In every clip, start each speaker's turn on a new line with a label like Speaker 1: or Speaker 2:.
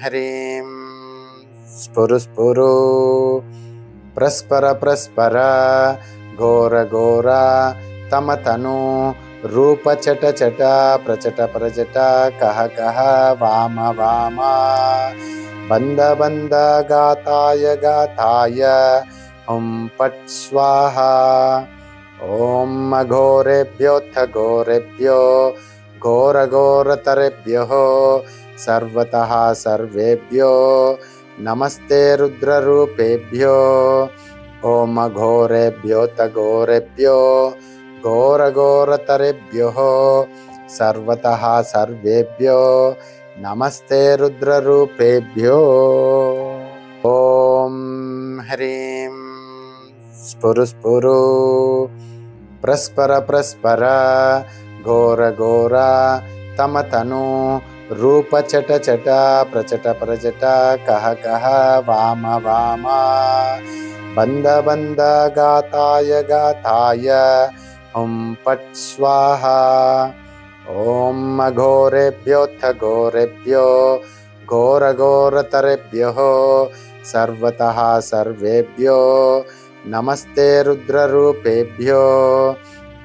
Speaker 1: ह्रीं स्फुरु स्फुरु प्रस्पर प्रस्पर घोर घोर तम तनु रूप चट चट प्रचट प्रचट कह कह वाम वाम बंद बंद गाताय गाताय पट स्वाहा। ओम घोरेभ्योऽथ घोरेभ्यो घोर घोरतरेभ्यो सर्वतः सर्वेभ्यो नमस्ते रुद्ररूपेभ्यो। ओम घोरेभ्योऽथ घोरेभ्यो घोर घोरतरेभ्यो सर्वतः सर्वेभ्यो नमस्ते रुद्ररूपेभ्यो। ओम ह्रीं स्फुरु स्फुरु प्रस्पर प्रस्पर घोर घोर तम तनु रूप चट चट प्रचट प्रचट कह कह वाम वाम बंद बंद गाताय गाताय पट स्वाहा। ओम घोरेभ्योऽथ घोरेभ्यो घोर घोरतरेभ्यो सर्वतः सर्वेभ्यो नमस्ते रुद्ररूपेभ्यो।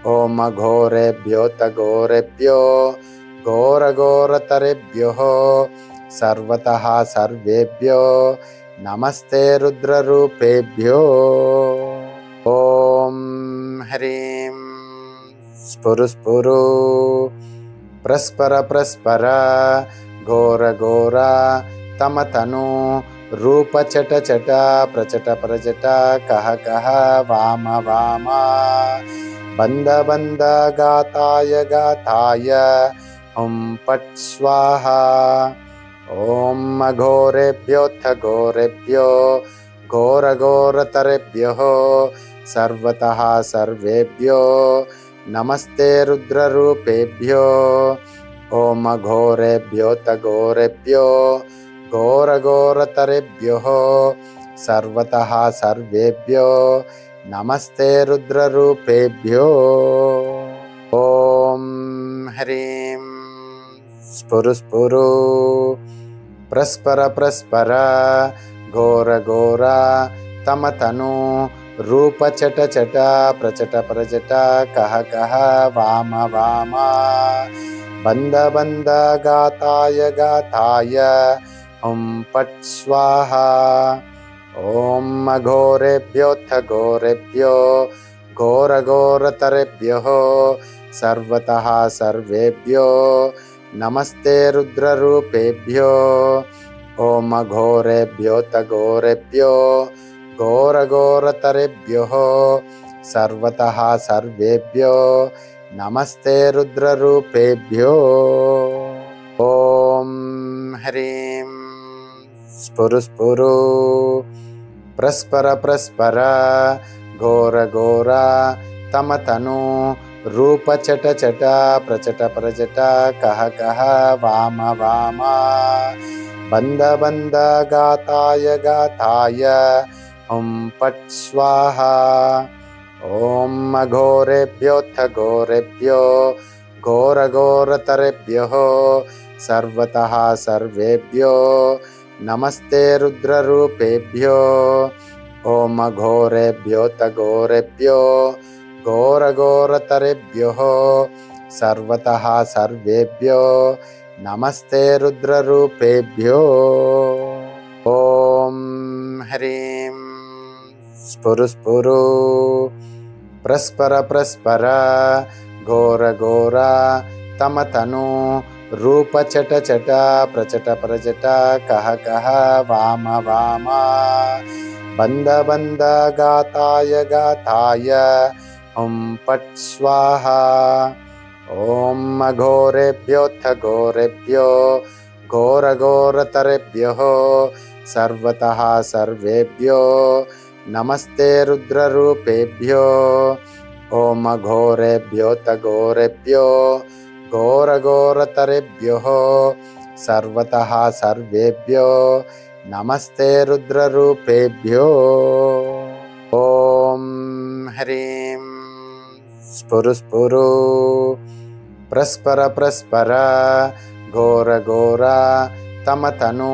Speaker 1: ओम घोरेभ्योऽथ घोरेभ्यो घोर घोरतरेभ्यो सर्वतः सर्वेभ्यो नमस्ते रुद्ररूपेभ्यो। ओम ह्रीं स्फुरु स्फुरु प्रस्पर प्रस्पर घोर घोर तम तनु रूप चट चट प्रचट प्रचट कह कह वाम वाम बंद बंद गाताय गाताय पट स्वाहा। ओम घोरेभ्योऽथ घोरेभ्यो घोर घोरतरेभ्यो सर्वतः सर्वेभ्यो नमस्ते रुद्ररूपेभ्यो। ओम घोरेभ्योऽथ घोरेभ्यो घोर घोरतरेभ्यो सर्वतः सर्वेभ्यो नमस्ते रुद्ररूपेभ्यो। ओम ह्रीं स्फुरु स्फुरु प्रस्पर प्रस्पर घोर घोर तम तनु रूप चट चट प्रचट प्रचट कह कह वाम वाम बंद बंद गाताय गाताय पट स्वाहा। ओम घोरेभ्योऽथ घोरेभ्यो घोर घोरतरेभ्यो सर्वतः सर्वेभ्यो नमस्ते रुद्ररूपेभ्यो। ओम घोरेभ्योऽथ घोरेभ्यो घोर घोरतरेभ्यो सर्वतः सर्वेभ्यो नमस्ते रुद्ररूपेभ्यो। ओम ह्रीं स्फुरु स्फुरु प्रस्पर प्रस्पर घोर घोर तम तनु रूप चट चट प्रचट प्रचट कह कह वाम वाम बंद बंद गाताय गाताय पट स्वाहा। ओम घोरेभ्योऽथ घोरेभ्यो घोर घोरतरेभ्यो सर्वतः सर्वेभ्यो नमस्ते रुद्ररूपेभ्यो। ओम घोरेभ्योऽथ घोरेभ्यो घोर घोरतरेभ्यो सर्वतः सर्वेभ्यो नमस्ते रुद्ररूपेभ्यो। ओम ह्रीं स्फुरु स्फुरु प्रस्पर प्रस्पर घोर घोर तम तनु रूप चट चट प्रचट प्रचट कह कह वाम वाम बंद बंद गाताय गाताय पट स्वाहा। ओम घोरेभ्योऽथ घोरेभ्यो घोर घोरतरेभ्यो सर्वतः सर्वेभ्यो नमस्ते रुद्ररूपेभ्यो। ओम घोरेभ्योऽथ घोरेभ्यो घोर घोरतरेभ्यो सर्वतः सर्वेभ्यो नमस्ते रुद्ररूपेभ्यो। ओम ह्रीं स्फुरु स्फुरु प्रस्पर प्रस्पर घोर घोर तम तनु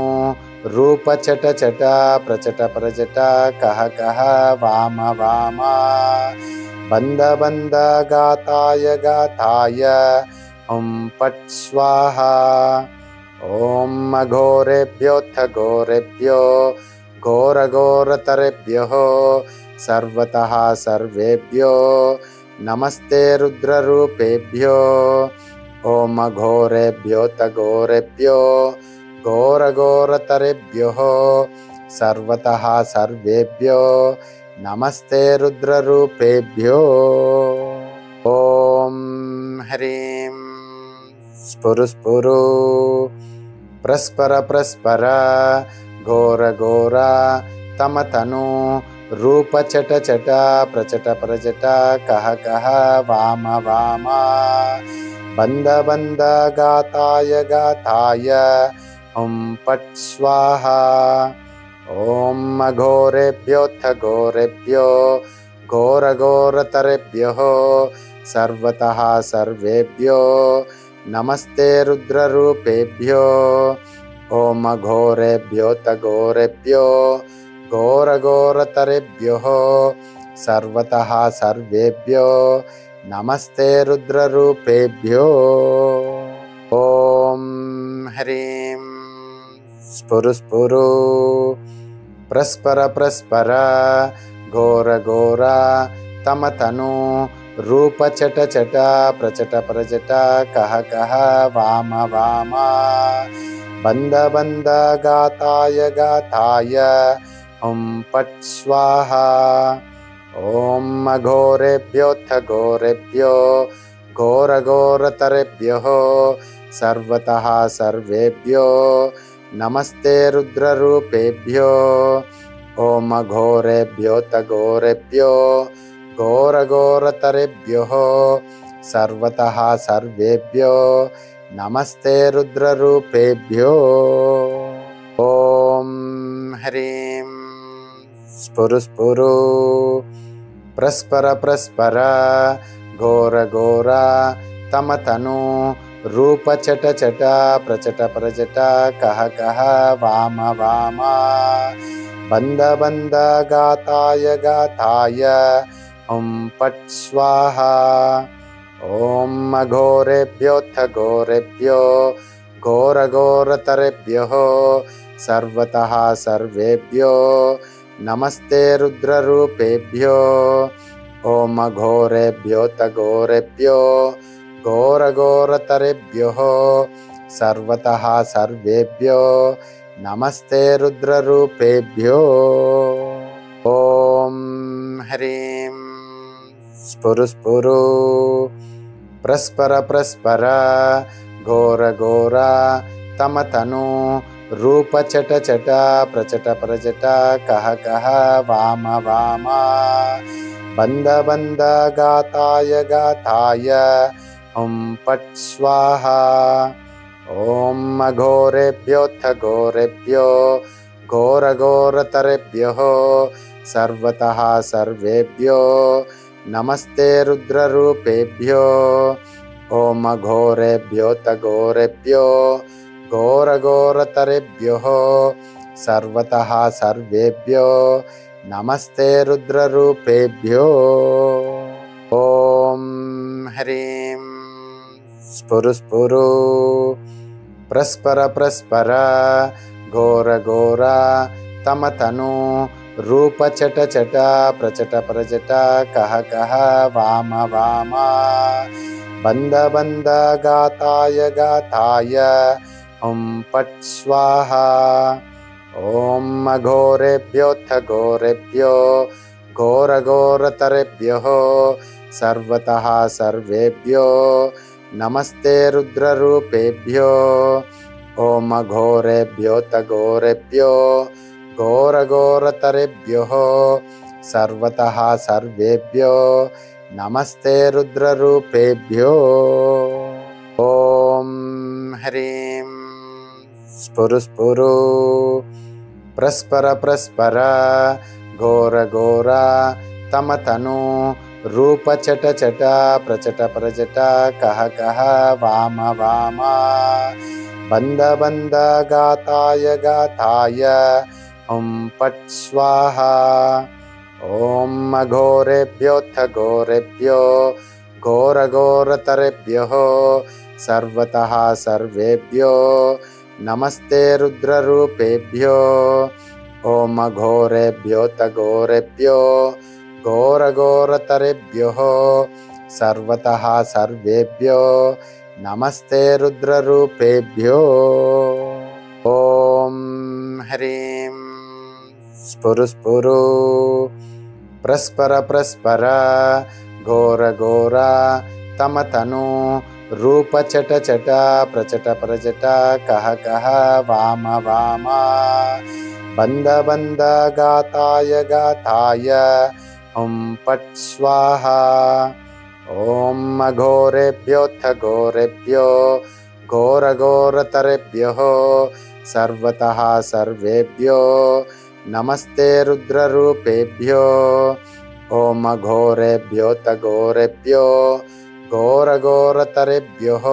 Speaker 1: रूप चट चट प्रचट प्रचट कह कह वाम वाम बंद बंद गाताय गाताय पट स्वाहा ओम घोरेभ्योऽथ घोरेभ्यो घोर घोरतरेभ्यो सर्वतः सर्वेभ्यो नमस्ते रुद्ररूपेभ्यो ओम घोरेभ्योऽथ घोरेभ्यो घोर घोरतरेभ्यो सर्वतः सर्वेभ्यो नमस्ते रुद्ररूपेभ्यो ओम ह्रीं स्फुरु स्फुरु प्रस्पर प्रस्पर घोर घोर तम तनु रूप चट चट प्रचट प्रचट कह कह वाम वाम बंद बंद गाताय गाताय पट स्वाहा ओम घोरेभ्योऽथ घोरेभ्यो घोर घोरतरेभ्यो सर्वतः सर्वेभ्यो नमस्ते रुद्ररूपेभ्यो ओम घोरेभ्योऽथ घोरेभ्यो घोर घोरतरेभ्यो सर्वतः सर्वेभ्यो नमस्ते रुद्ररूपेभ्यो ओम ह्रीं स्फुरु स्फुरु प्रस्पर प्रस्पर घोर घोर तम तनु रूप चट चट प्रचट प्रचट कह कह वाम वाम बंद बंद गाताय गाताय पट स्वाहा ओम घोरेभ्योऽथ घोरेभ्यो घोर घोरतरेभ्यो सर्वतः सर्वेभ्यो नमस्ते रुद्ररूपेभ्यो ओम घोरेभ्योऽथ घोरेभ्यो घोर घोरतरेभ्यो सर्वतः सर्वेभ्यो नमस्ते रुद्ररूपेभ्यो ओम ह्रीं स्फुरु स्फुरु प्रस्पर प्रस्पर घोर घोर तम तनु रूप चट चट प्रचट प्रचट कह कह वाम वाम बंद बंद गाताय गाताय पट स्वाहा ओम घोरेभ्योऽथ घोरेभ्यो घोर घोरतरेभ्यो सर्वतः सर्वेभ्यो नमस्ते रुद्ररूपेभ्यो ओम घोरेभ्योऽथ घोरेभ्यो घोर घोरतरेभ्यो सर्वतः सर्वेभ्यो नमस्ते रुद्ररूपेभ्यो ओम ह्रीं स्फुरु स्फुरु प्रस्पर प्रस्पर घोर घोर तम तनु रूप चट चट प्रचट प्रचट कह कह वाम वाम बंद बंद गाताय गाताय पट स्वाहा ओम घोरेभ्योऽथ घोरेभ्यो घोर घोरतरेभ्यो सर्वतः सर्वेभ्यो नमस्ते रुद्ररूपेभ्यो ओम घोरेभ्योऽथ घोरेभ्यो घोर घोरतरेभ्यो सर्वतः सर्वेभ्यो नमस्ते रुद्ररूपेभ्यो ओम ह्रीं स्फुरु स्फुरु प्रस्पर प्रस्पर घोर घोर तम तनु रूप चट चट प्रचट प्रचट कह कह वाम वाम बंद बंद गाताय गाताय पट स्वाहा ओम घोरेभ्योऽथ घोरेभ्यो घोर घोरतरेभ्यो सर्वतः सर्वेभ्यो नमस्ते रुद्ररूपेभ्यो ओम घोरेभ्योऽथ घोरेभ्यो घोर घोरतरेभ्यो सर्वतः सर्वेभ्यो नमस्ते रुद्ररूपेभ्यो ओम ह्रीं स्फुरु स्फुरु प्रस्पर प्रस्पर घोर घोर तम तनु रूप चट चट प्रचट प्रचट कह कह वाम वाम बन्ध बन्ध गाताय गाताय हुं फट् स्वाहा। ॐ अघोरेभ्योऽथ घोरेभ्यो घोरघोरतरेभ्यः सर्वतः सर्वेभ्यो नमस्ते रुद्ररूपेभ्यो। ॐ अघोरेभ्योऽथ घोरेभ्यो घोरघोरतरेभ्यः सर्वतः सर्वेभ्यो नमस्ते रुद्ररूपेभ्यो। ॐ ह्रीं स्फुरु स्फुरु प्रस्पर प्रस्पर घोर घोर तम तनु रूप चट चट प्रचट प्रचट कह कह वाम वाम बन्ध बन्ध गाताय गाताय हुं फट् स्वाहा। ॐ अघोरेभ्योऽथ घोरेभ्यो घोरघोरतरेभ्यः सर्वतः सर्वेभ्यो नमस्ते रुद्ररूपेभ्यो। ॐ अघोरेभ्योऽथ घोरेभ्यो घोरघोरतरेभ्यः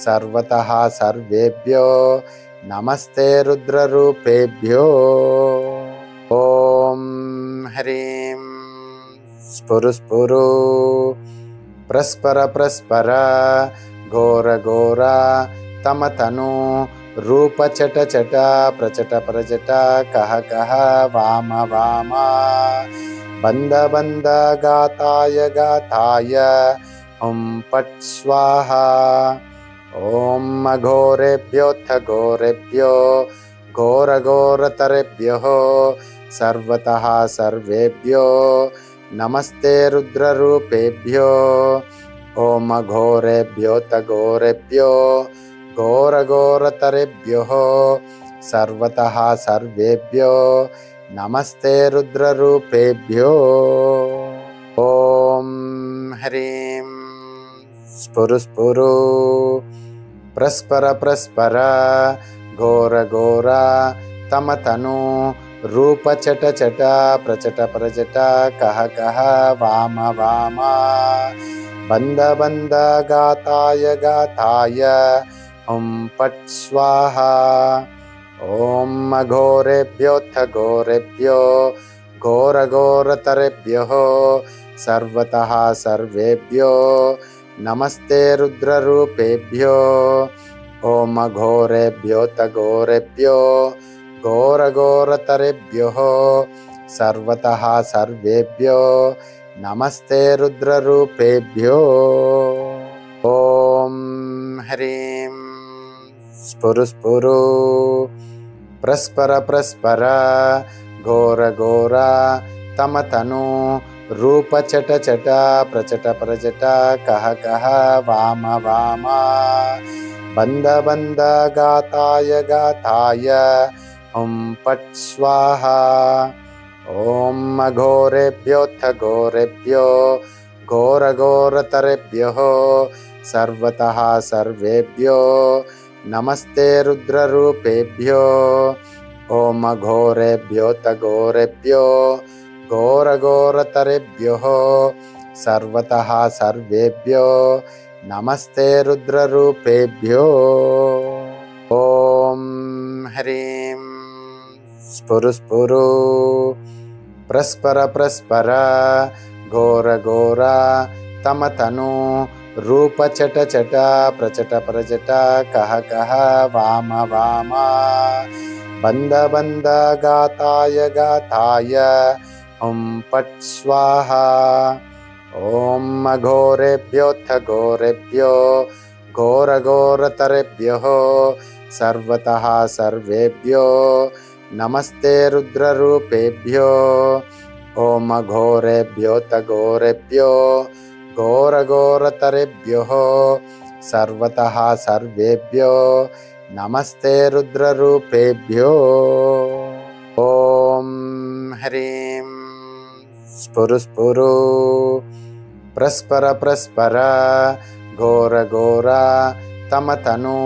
Speaker 1: सर्वतः सर्वेभ्यो नमस्ते रुद्ररूपेभ्यो। ॐ ह्रीं स्फुरु स्फुरु प्रस्पर प्रस्पर घोर घोर तम तनु रूप चट चट प्रचट प्रचट कह कह वाम वाम बन्ध बन्ध गाताय गाताय हुं फट् स्वाहा। ॐ अघोरेभ्योऽथ घोरेभ्यो घोरघोरतरेभ्यः सर्वतः सर्वेभ्यो नमस्ते रुद्ररूपेभ्यो। ॐ अघोरेभ्योऽथ घोरेभ्यो घोरघोरतरेभ्यः सर्वतः सर्वेभ्यो नमस्ते रुद्ररूपेभ्यो। ॐ ह्रीं स्फुरु स्फुरु प्रस्पर प्रस्पर घोर घोर तम तनु रूप चट चट प्रचट प्रचट कह कह वाम वाम बन्ध बन्ध गाताय गाताय हुं फट् स्वाहा। ॐ अघोरेभ्योऽथ घोरेभ्यो घोरघोरतरेभ्यः सर्वतः सर्वेभ्यो नमस्ते रुद्ररूपेभ्यो। ॐ अघोरेभ्योऽथ घोरेभ्यो घोरघोरतरेभ्यः सर्वतः सर्वेभ्यो नमस्ते रुद्ररूपेभ्यो। ॐ ह्रीं स्फुरु स्फुरु प्रस्पर प्रस्पर घोर घोर तम तनु रूप चट चट प्रचट प्रचट कह कह वाम वाम बन्ध बन्ध गाताय गाताय हुं फट् स्वाहा। ॐ अघोरेभ्योऽथ घोरेभ्यो घोरघोरतरेभ्यः सर्वतः सर्वेभ्यो नमस्ते रुद्ररूपेभ्यो। ॐ अघोरेभ्योऽथ घोरेभ्यो घोरघोरतरेभ्यः सर्वतः सर्वेभ्यो नमस्ते रुद्ररूपेभ्यो। ॐ ह्रीं स्फुरु स्फुरु प्रस्पर प्रस्पर घोर घोर तम तनु रूप चट चट प्रचट प्रचट कह कह वाम वाम बन्ध बन्ध गाताय गाताय हुं फट् स्वाहा। ॐ अघोरेभ्योऽथ घोरेभ्यो घोरघोरतरेभ्यः सर्वतः सर्वेभ्यो नमस्ते रुद्ररूपेभ्यो। ॐ अघोरेभ्योऽथ घोरेभ्यो घोरघोरतरेभ्यः सर्वतः सर्वेभ्यो नमस्ते रुद्ररूपेभ्यो। ॐ ह्रीं स्फुरु स्फुरु प्रस्पर प्रस्पर घोर घोर तम तनु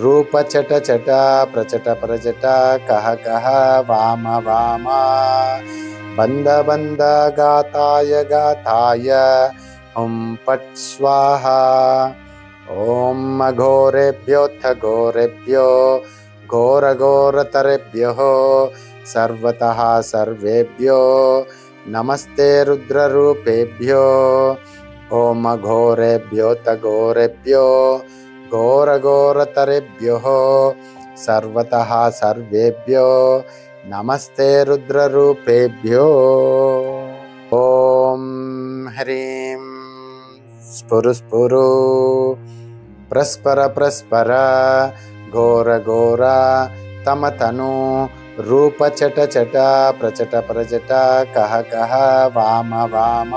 Speaker 1: रूप चट चट प्रचट प्रचट कह कह वाम वाम बन्ध बन्ध गाताय गाताय हुं फट् स्वाहा। ॐ अघोरेभ्योऽथ घोरेभ्यो घोरघोरतरेभ्यः सर्वतः सर्वेभ्यो नमस्ते रुद्ररूपेभ्यो। ॐ अघोरेभ्योऽथ घोरेभ्यो घोरघोरतरेभ्यः सर्वतः सर्वेभ्यो नमस्ते रुद्ररूपेभ्यो। ॐ ह्रीं स्फुरु स्फुरु प्रस्पर प्रस्पर घोर घोर तम तनु रूप चट चट प्रचट प्रचट कह कह वाम वाम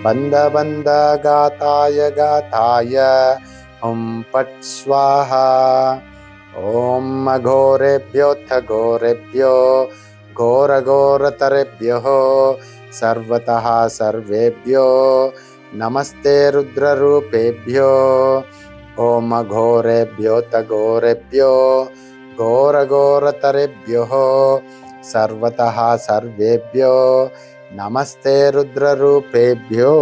Speaker 1: बंद बंद गाताय गाताय हुं पट स्वाहा। ॐ अघोरेभ्योऽथ घोरेभ्यो घोरघोरतरेभ्यः सर्वतः सर्वेभ्यो नमस्ते रुद्ररूपेभ्यो। ॐ अघोरेभ्योऽथ घोरेभ्यो घोरघोरतरेभ्यः सर्वतः सर्वेभ्यो नमस्ते रुद्ररूपेभ्यो।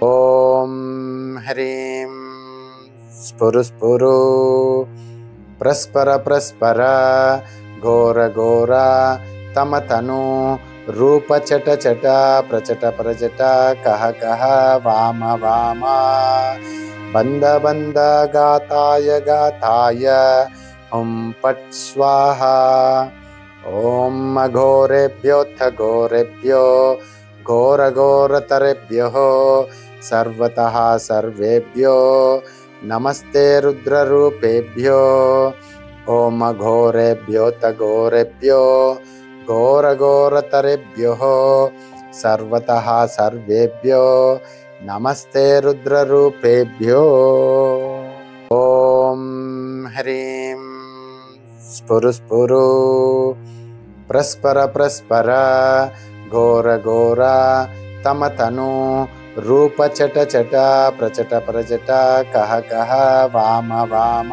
Speaker 1: ॐ ह्रीं स्फुरु स्फुरु प्रस्पर प्रस्पर घोर घोर तम तनु रूप चट चट प्रचट प्रचट कह कह वाम वाम बंद बंद गाताय गाताय हुं पट स्वाहा। ॐ अघोरेभ्योऽथ घोरेभ्यो घोरघोरतरेभ्यः सर्वतः सर्वेभ्यो नमस्ते रुद्ररूपेभ्यो। ॐ अघोरेभ्योऽथ घोरेभ्यो घोरघोरतरेभ्यः सर्वतः सर्वेभ्यो नमस्ते रुद्ररूपेभ्यो। ॐ ह्रीं स्फुरु स्फुरु प्रस्पर प्रस्पर घोर घोर तम तनु रूप चट चट प्रचट प्रचट कह कह वाम वाम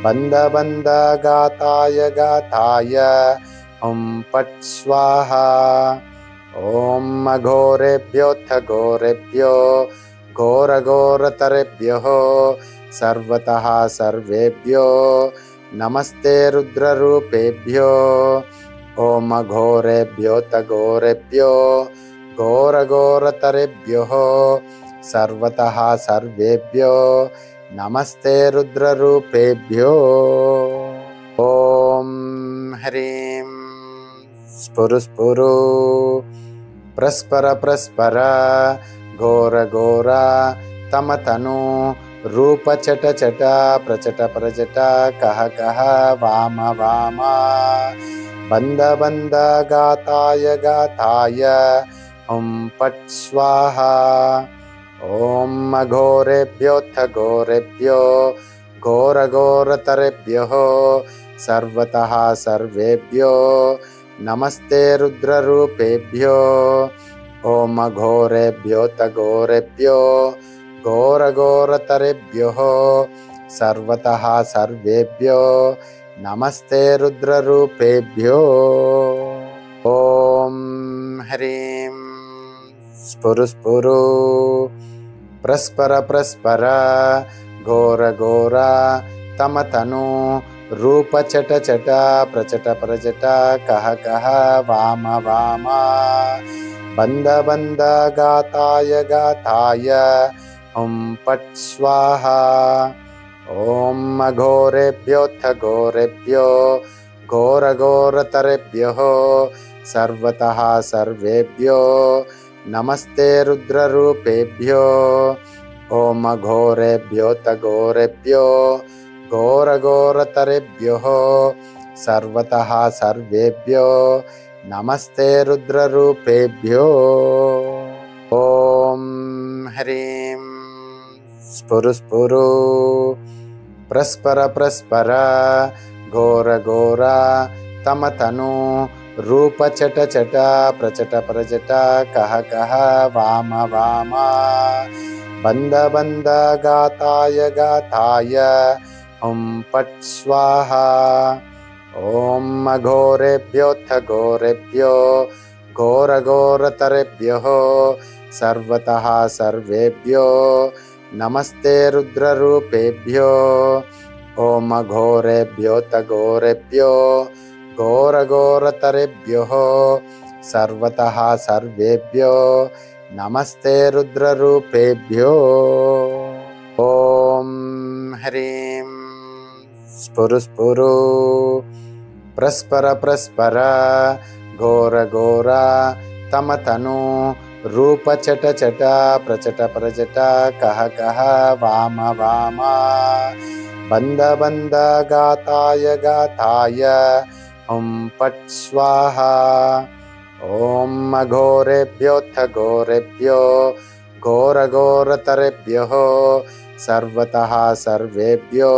Speaker 1: बंद बंद गाताय गाताय हुं पट स्वाहा। ॐ अघोरेभ्योऽथ घोरेभ्यो घोरघोरतरेभ्यः सर्वतः सर्वेभ्यो नमस्ते रुद्ररूपेभ्यो। ॐ अघोरेभ्योऽथ घोरेभ्यो घोरघोरतरेभ्यः सर्वतः सर्वेभ्यो नमस्ते रुद्ररूपेभ्यो। ॐ ह्रीं स्फुरु स्फुरु प्रस्पर प्रस्पर घोर घोर तम तनु रूप चट चट प्रचट प्रचट कह कह वाम वाम बंद बंद गाताय गाताय हुं पट स्वाहा। ॐ अघोरेभ्योऽथ घोरेभ्यो घोरघोरतरेभ्यः सर्वतः सर्वेभ्यो नमस्ते रुद्ररूपेभ्यो। ॐ अघोरेभ्योऽथ घोरेभ्यो घोरघोरतरेभ्यः सर्वतः सर्वेभ्यो नमस्ते रुद्ररूपेभ्यो। ॐ ह्रीं स्फुरु स्फुरु प्रस्पर प्रस्पर घोर घोर तम तनु रूप चट चट प्रचट प्रचट कह कह वाम वाम बंद बंद गाताय गाताय हुं पट स्वाहा। ॐ अघोरेभ्योऽथ घोरेभ्यो घोरघोरतरेभ्यः सर्वतः सर्वेभ्यो नमस्ते रुद्ररूपेभ्यो। ॐ अघोरेभ्योऽथ घोरेभ्यो घोरघोरतरेभ्यः सर्वतः सर्वेभ्यो नमस्ते रुद्ररूपेभ्यो। ॐ ह्रीं स्फुरु स्फुरु प्रस्पर प्रस्पर घोर घोर तम तनु रूप चट चट प्रचट प्रचट कह कह वाम वाम बंद बंद गाताय गाताय हुं पट स्वाहा। ॐ अघोरेभ्योऽथ घोरेभ्यो घोरघोरतरेभ्यः सर्वतः सर्वेभ्यो नमस्ते रुद्ररूपेभ्यो ॐ अघोरेभ्योऽतघोरेभ्यो घोरघोरतरेभ्यः सर्वतः सर्वेभ्यो नमस्ते रुद्ररूपेभ्यो। ॐ ह्रीं स्फुरु प्रस्पर प्रस्पर घोर घोर तमतनु रूप चट चट प्रचट प्रचट कह कह वाम वाम बंद बंद गाताय गाताय पट स्वाहा। ॐ अघोरेभ्योऽथ घोरेभ्यो घोर घोरतरेभ्यः सर्वतः सर्वेभ्यो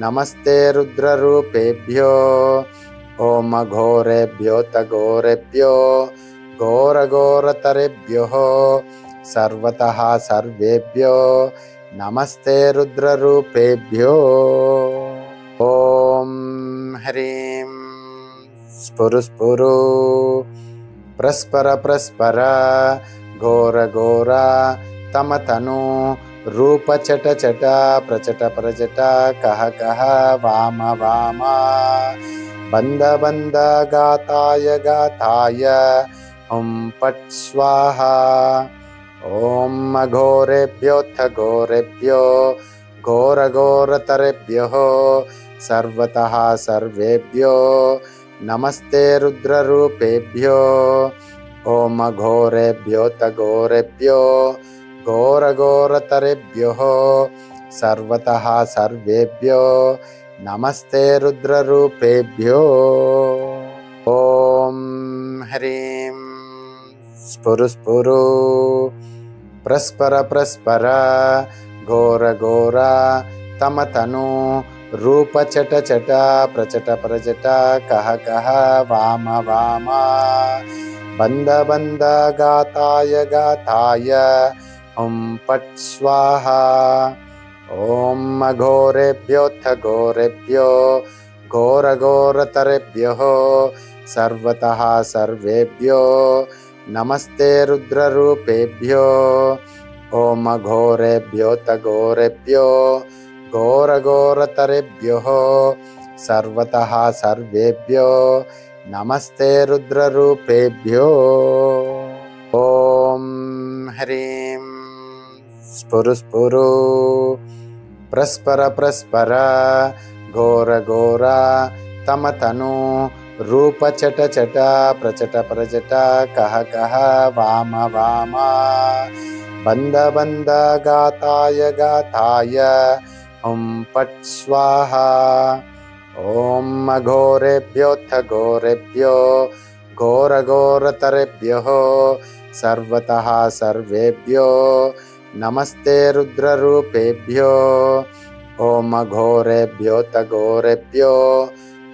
Speaker 1: नमस्ते रुद्ररूपेभ्यो ॐ अघोरेभ्योऽथ घोरेभ्यो घोर घोरतरेभ्यः सर्वतः सर्वेभ्यो नमस्ते रुद्ररूपेभ्यो। ॐ ह्रीं स्फुरु प्रस्पर प्रस्पर घोर घोर तमतनु रूप चट चट प्रचट प्रचट कह कह वाम वाम बंद बंद गाताय गाताय पट स्वाहा। ॐ अघोरेभ्योऽथ घोरेभ्यो घोर घोरतरेभ्यः सर्वतः सर्वेभ्यो नमस्ते रुद्ररूपेभ्यो ॐ अघोरेभ्योऽथ घोरेभ्यो घोर घोरतरेभ्यः सर्वतः सर्वेभ्यो नमस्ते रुद्ररूपेभ्यो। ॐ ह्रीं स्फुरु प्रस्पर प्रस्पर घोर घोर तमतनु रूप चट चट प्रचट प्रचट कह कह वाम वाम बंद बंद गाताय गाताय पट स्वाहा। ॐ अघोरेभ्योऽथ घोरेभ्यो घोर घोरतरेभ्यः सर्वतः सर्वेभ्यो नमस्ते रुद्ररूपेभ्यो ॐ अघोरेभ्योऽथ घोरेभ्यो घोर घोरतरेभ्यः सर्वतः सर्वेभ्यो नमस्ते रुद्ररूपेभ्यो। ॐ ह्रीं स्फुरु प्रस्पर प्रस्पर घोर घोर तमतनु रूप चट चट प्रचट प्रचट कह कह वाम वाम बंद बंद गाताय गाताय पट स्वाहा। ॐ अघोरेभ्योऽथ घोरेभ्यो घोर घोरतरेभ्यः सर्वतः सर्वेभ्यो नमस्ते रुद्ररूपेभ्यो ॐ अघोरेभ्योऽथ घोरेभ्यो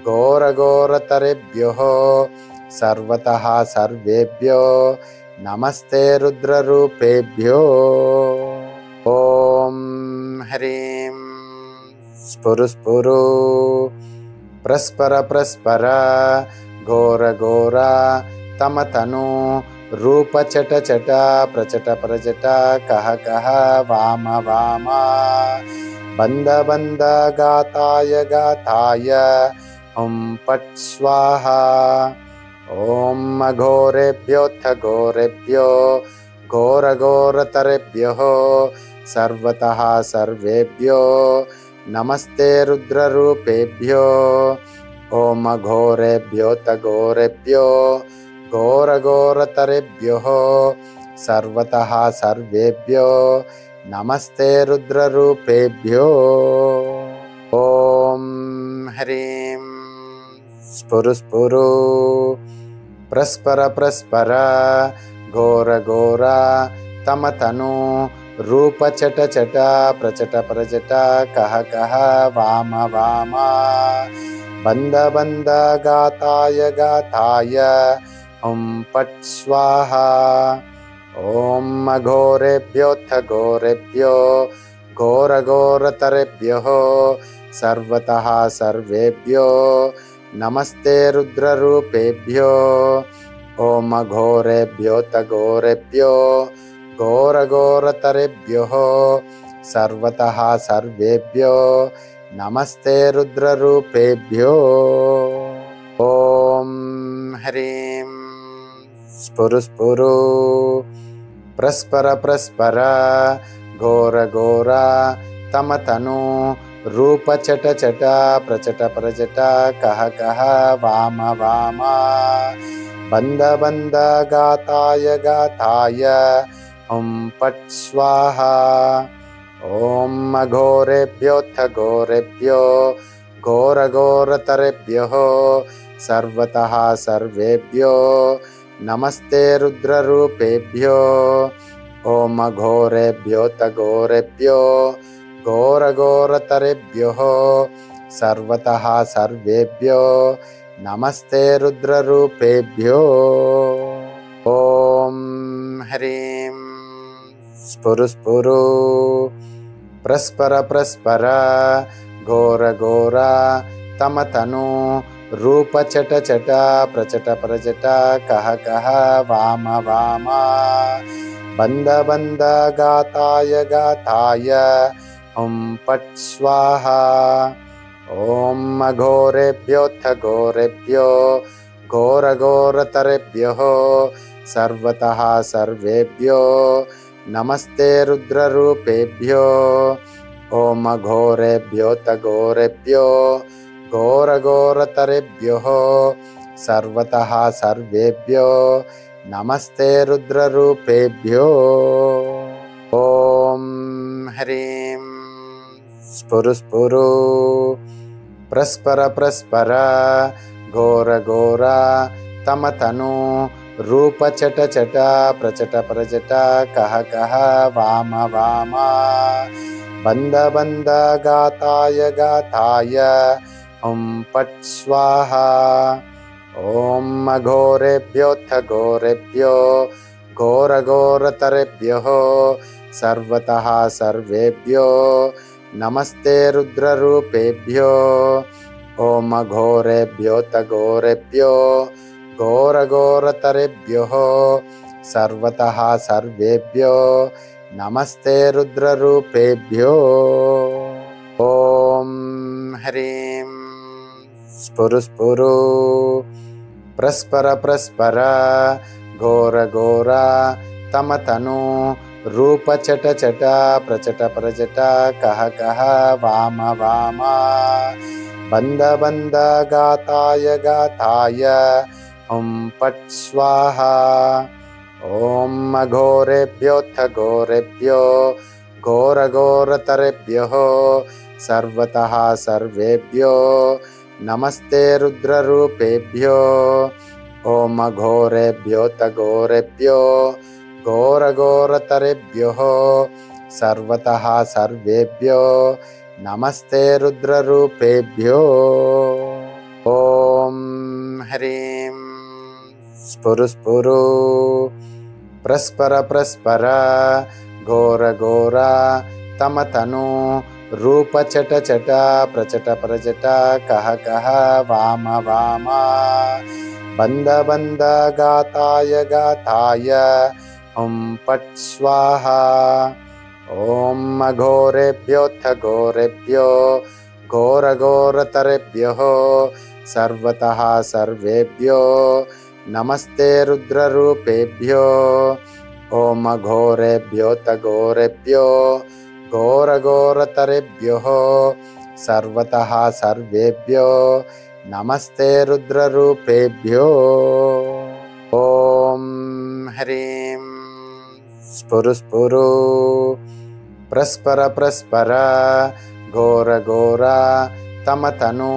Speaker 1: घोर घोरतरेभ्यः सर्वतः सर्वेभ्यो नमस्ते रुद्ररूपेभ्यो। ॐ ह्रीं स्फुरु प्रस्पर प्रस्पर घोर घोर तमतनु रूप चट चट प्रचट प्रचट कह कह वाम वाम बंद बंद गाताय गाताय पट स्वाहा। ॐ अघोरेभ्योऽथ घोरेभ्यो घोर घोरतरेभ्यः सर्वतः सर्वेभ्यो नमस्ते रुद्ररूपेभ्यो ॐ अघोरेभ्योऽथ घोरेभ्यो घोर घोरतरेभ्यः सर्वतः सर्वेभ्यो नमस्ते रुद्ररूपेभ्यो। ॐ ह्रीं स्फुरु प्रस्पर प्रस्पर घोर घोर तमतनु रूप चट चट प्रचट प्रचट कह कह वाम वाम बंद बंद गाताय गाताय पट स्वाहा। ॐ अघोरेभ्योऽथ घोरेभ्यो घोर घोरतरेभ्यः सर्वतः सर्वेभ्यो नमस्ते रुद्ररूपेभ्यो ॐ अघोरेभ्योऽथ घोरेभ्यो घोर घोरतरेभ्यः सर्वतः सर्वेभ्यो नमस्ते रुद्ररूपेभ्यो। ॐ ह्रीं स्फुरु स्फुरु प्रस्पर प्रस्पर घोर घोर तम तनु रूप चट चट प्रचट प्रचट कह कह वाम वाम बंद बंद गाताय गाताय हुं पट स्वाहा। ओम अघोरेभ्योऽथ घोरेभ्यो घोर घोरतरेभ्यो सर्वतः सर्वेभ्यो नमस्ते रुद्ररूपेभ्यो। ओम अघोरेभ्योऽथ घोरेभ्यो घोर घोरतरेभ्यो सर्वतः सर्वेभ्यो नमस्ते रुद्ररूपेभ्यो। ॐ ह्रीं स्फुरु स्फुरु प्रस्पर प्रस्पर घोर घोर तम तनु रूप चट चट प्रचट प्रचट कह कह वाम वाम बंद बंद गाताय गाताय हुं पट स्वाहा। ओम अघोरेभ्योऽथ घोरेभ्यो घोर घोरतरेभ्यो सर्वतः सर्वेभ्यो नमस्ते रुद्ररूपेभ्यो। ओम अघोरेभ्योऽथ घोरेभ्यो घोर घोरतरेभ्यो सर्वतः सर्वेभ्यो नमस्ते रुद्ररूपेभ्यो। ॐ ह्रीं स्फुरु स्फुरु प्रस्पर प्रस्पर घोर घोर तम तनु रूप चट चट प्रचट प्रचट कह कह वाम वाम बंद बंद गाताय गाताय हुं पट स्वाहा। ओम अघोरेभ्योऽथ घोरेभ्यो घोर घोरतरेभ्यो सर्वतः सर्वेभ्यो नमस्ते रुद्ररूपेभ्यो। ओम अघोरेभ्योऽथ घोरेभ्यो घोर घोरतरेभ्यो सर्वतः सर्वेभ्यो नमस्ते रुद्ररूपेभ्यो। ॐ ह्रीं स्फुरु स्फुरु प्रस्पर प्रस्पर घोर घोर तम तनु रूप चट चट प्रचट प्रचट कह कह वाम वाम बंद बंद गाताय गाताय हुं पट स्वाहा। ओम अघोरेभ्योऽथ घोरेभ्यो घोर घोरतरेभ्यो सर्वतः सर्वेभ्यो नमस्ते रुद्ररूपेभ्यो। ओम अघोरेभ्योऽथ घोरेभ्यो घोर घोरतरेभ्यो सर्वतः सर्वेभ्यो नमस्ते रुद्ररूपेभ्यो। ॐ ह्रीं स्फुरु स्फुरु प्रस्पर प्रस्पर घोर घोर तम तनु रूप चट चट प्रचट प्रचट कह कह वाम वाम बंद बंद गाताय गाताय हुं पट स्वाहा। ओम अघोरेभ्योऽथ घोरेभ्यो घोर घोरतरेभ्यो सर्वतः सर्वेभ्यो नमस्ते रुद्ररूपेभ्यो। ओम अघोरेभ्योऽथ घोरेभ्यो घोर घोरतरेभ्यो सर्वतः सर्वेभ्यो नमस्ते रुद्ररूपेभ्यो। ॐ ह्रीं स्फुरु स्फुरु प्रस्पर प्रस्पर घोर घोर तम तनु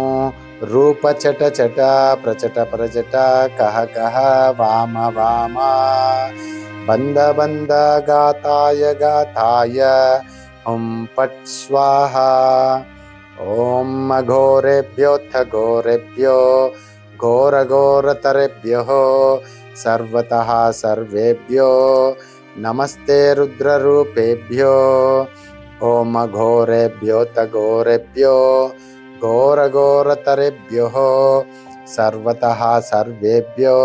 Speaker 1: रूप चट चट प्रचट प्रचट कह कह वाम वाम बंद बंद गाताय गाताय हुं पट स्वाहा। ओम अघोरेभ्योऽथ घोरेभ्यो घोर घोरतरेभ्यो सर्वतः सर्वेभ्यो नमस्ते रुद्ररूपेभ्यो। ओम अघोरेभ्योऽथ घोरेभ्यो घोर घोरतरेभ्यो सर्वतः सर्वेभ्यो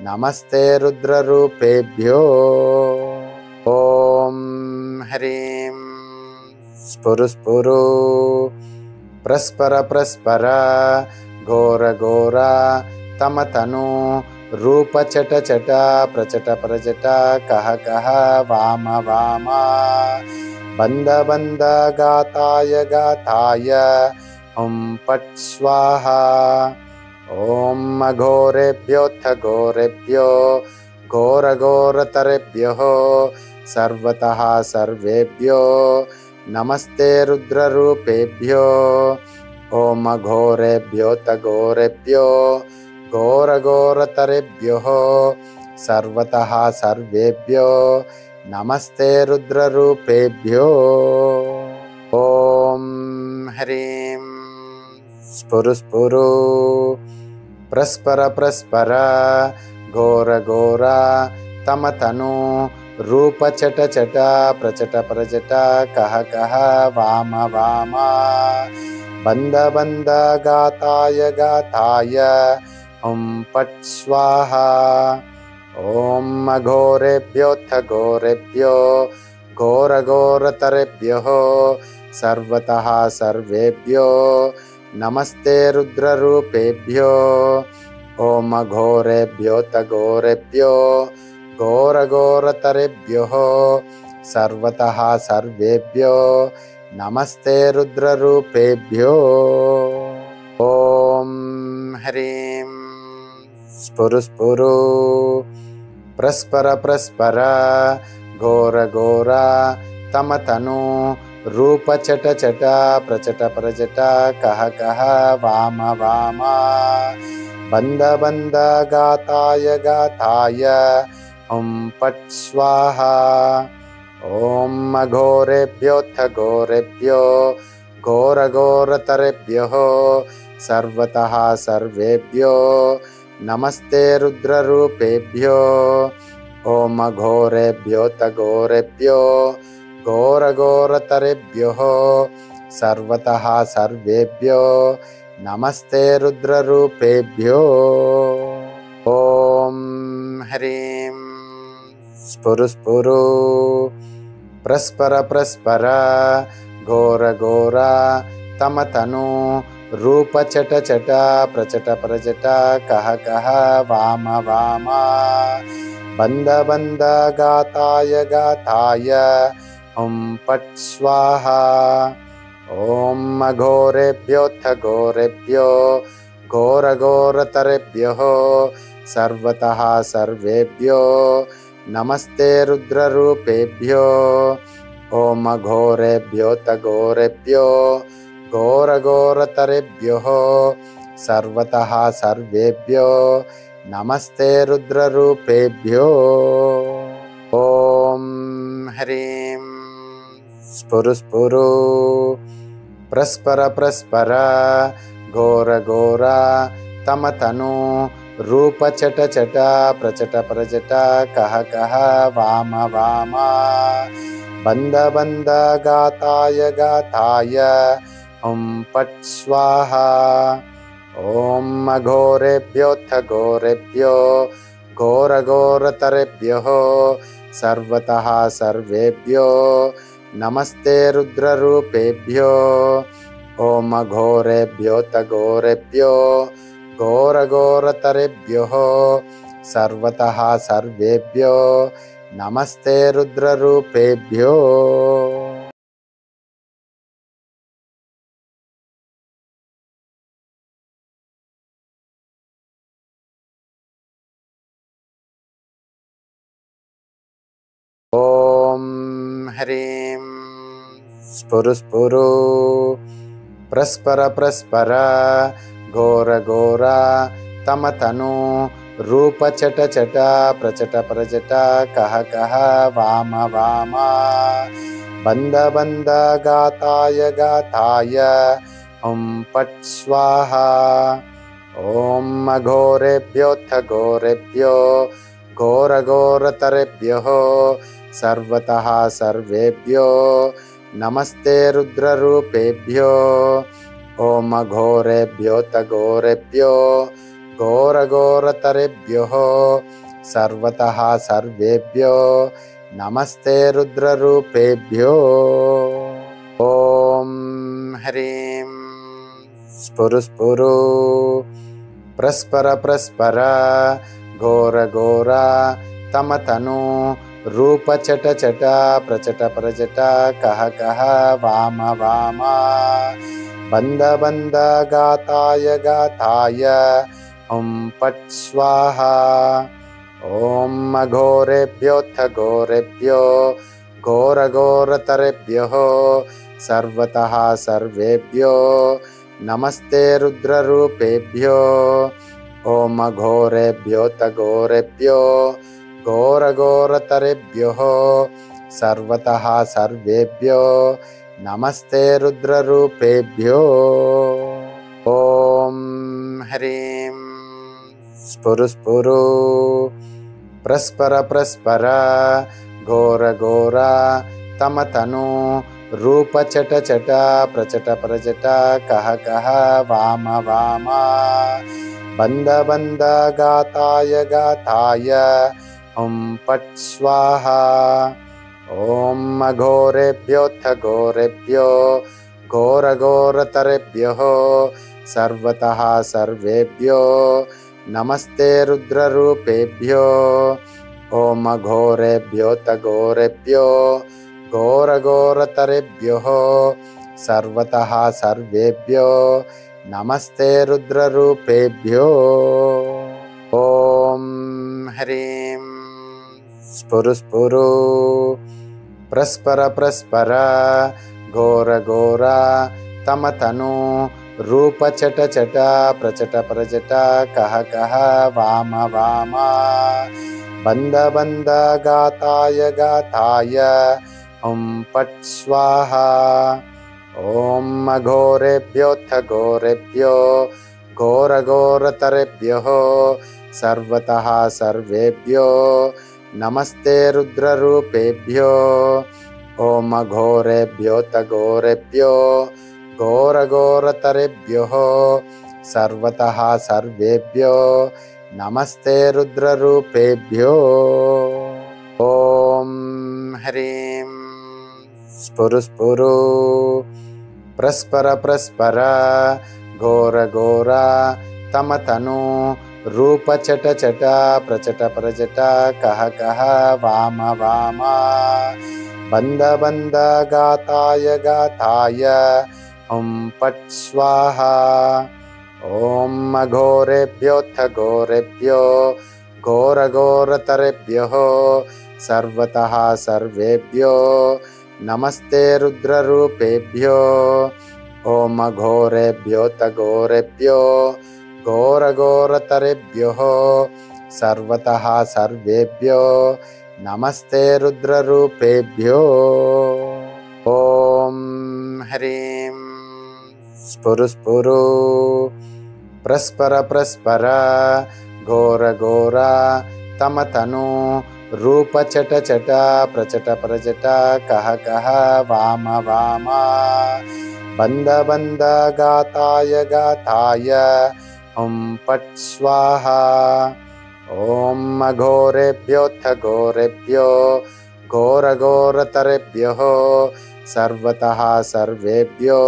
Speaker 1: नमस्ते रुद्ररूपेभ्यो। ॐ ह्रीं स्फुरु स्फुरु प्रस्पर प्रस्पर घोर घोर तम तनु रूप चट चट प्रचट प्रचट कह कह वाम वाम बंद बंद गाताय गाताय हुं पट स्वाहा। ओम अघोरेभ्योऽथ घोरेभ्यो घोर घोरतरेभ्यो सर्वतः सर्वेभ्यो नमस्ते रुद्ररूपेभ्यो। ओम अघोरेभ्योऽथ घोरेभ्यो घोर घोरतरेभ्यो सर्वतः सर्वेभ्यो नमस्ते रुद्ररूपेभ्यो। ओम ह्रीं स्फुरु स्फुरु प्रस्पर प्रस्पर घोर घोर तम तनु रूप चट चट प्रचट प्रचट कह कह वाम वाम बंद बंद गाताय गाताय हुं पट स्वाहा। ओम अघोरेभ्योऽथ घोरेभ्यो घोर घोरतरेभ्यो सर्वतः सर्वेभ्यो नमस्ते रुद्ररूपेभ्यो। ओम अघोरेभ्योऽथ घोरेभ्यो घोर घोरतरेभ्यो सर्वतः सर्वेभ्यो नमस्ते रुद्ररूपेभ्यो। ओम ह्रीं स्फुरु स्फुरु प्रस्पर प्रस्पर घोर घोर तम तनु रूप चट चट प्रचट प्रचट कह कह वाम वाम बंद बंद गाताय गाताय हुं पट स्वाहा। ओम अघोरेभ्योऽथ घोरेभ्यो घोर घोरतरेभ्यो सर्वतः सर्वेभ्यो नमस्ते रुद्ररूपेभ्यो। ओम अघोरेभ्योऽथ घोरेभ्यो घोर घोरतरेभ्यो सर्वतः सर्वेभ्यो नमस्ते रुद्ररूपेभ्यो। ओम ह्रीं स्फुरु स्फुरु प्रस्पर प्रस्पर घोर घोर तम तनु रूप चट चट प्रचट प्रचट कह कह वाम वाम बंद बंद गाताय गाताय हुं पट स्वाहा। ओम अघोरेभ्योऽथ घोरेभ्यो घोर घोरतरेभ्यो सर्वतः सर्वेभ्यो नमस्ते रुद्ररूपेभ्यो। ओम अघोरेभ्योऽथ घोरेभ्यो घोर घोरतरेभ्यो सर्वतः सर्वेभ्यो नमस्ते रुद्ररूपेभ्यो। ओम ह्रीं स्फुरु स्फुरु प्रस्पर प्रस्पर घोर घोर तम तनु रूप चट चट प्रचट प्रचट कह कह वाम वाम बंद बंद गाताय गाताय हुं पट स्वाहा। ओम अघोरेभ्योऽथ घोरेभ्यो घोर घोरतरेभ्यो सर्वतः सर्वेभ्यो नमस्ते रुद्ररूपेभ्यो। ओम अघोरेभ्योऽथ घोरेभ्यो घोर घोरतरेभ्यो सर्वतः सर्वेभ्यो नमस्ते रुद्ररूपेभ्यो। ओम ह्रीं स्फुरु स्फुरु प्रस्पर प्रस्पर घोर घोर तम तनु रूप चट चट प्रचट प्रचट कह कह वाम वाम बंद बंद गाताय गाताय हुं पट स्वाहा। ओम अघोरेभ्योऽथ घोरेभ्यो घोर घोरतरेभ्यो सर्वतः सर्वेभ्यो नमस्ते रुद्ररूपेभ्यो। ओम अघोरेभ्योऽथ घोरेभ्यो घोर घोरतरेभ्यो सर्वतः सर्वेभ्यो नमस्ते रुद्ररूपेभ्यो। ह्रीं स्फुरु स्फुरु प्रस्पर प्रस्पर घोर घोर तमतनु रूप चट चट प्रचट प्रचट कह कह वाम वाम बन्द बन्द गाताय गाताय हुं पट् स्वाहा। ॐ घोरेभ्योऽथ घोरेभ्यो घोर घोरतरेभ्यो सर्वतः सर्वेभ्यो नमस्ते रुद्ररूपेभ्यो। ॐ घोरेभ्योऽथ घोरेभ्यो घोर घोरतरेभ्यो सर्वतः सर्वेभ्यो नमस्ते रुद्ररूपेभ्यो। ॐ ह्रीं स्फुरु स्फुरु प्रस्पर प्रस्पर घोर घोर तमतनु रूप चट चट प्रचट प्रचट कह कह वाम वाम बन्द बन्द गाताय गाताय हुं पट् स्वाहा। ॐ घोरेभ्योऽथ घोरेभ्यो घोर घोरतरेभ्यो सर्वतः सर्वेभ्यो नमस्ते रुद्ररूपेभ्यो। ॐ घोरेभ्योऽथ घोरेभ्यो घोर घोरतरेभ्यो सर्वतः सर्वेभ्यो नमस्ते रुद्ररूपेभ्यो। ॐ ह्रीं स्फुरु स्फुरु प्रस्पर प्रस्पर घोर घोर तमतनु रूप चट चट प्रचट प्रचट कह कह वाम वाम बन्द बन्द गाताय गाताय हुं पट् स्वाहा। ॐ घोरेभ्योऽथ घोरेभ्यो घोर घोरतरेभ्यो सर्वतः सर्वेभ्यो नमस्ते रुद्ररूपेभ्यो। ॐ घोरेभ्योऽथ घोरेभ्यो घोर घोरतरेभ्यो सर्वतः सर्वेभ्यो नमस्ते रुद्ररूपेभ्यो। ॐ ह्रीं स्फुरु स्फुरु प्रस्पर प्रस्पर घोर घोर तमतनु रूप चट चट प्रचट प्रचट कह कह वाम वाम बन्द बन्द गाताय गाताय हुं पट् स्वाहा। ॐ घोरेभ्योऽथ घोरेभ्यो घोर घोरतरेभ्यो सर्वतः सर्वेभ्यो नमस्ते रुद्ररूपेभ्यो। ॐ घोरेभ्योऽथ घोरेभ्यो घोर घोरतरेभ्यो सर्वतः सर्वेभ्यो नमस्ते रुद्ररूपेभ्यो। ॐ ह्रीं स्फुरु स्फुरु प्रस्पर प्रस्पर घोर घोर तमतनु रूप चट चट प्रचट प्रचट कह कह वाम वाम बन्द बन्द गाताय गाताय हुं पट् स्वाहा। ॐ घोरेभ्योऽथ घोरेभ्यो घोर घोरतरेभ्यो सर्वतः सर्वेभ्यो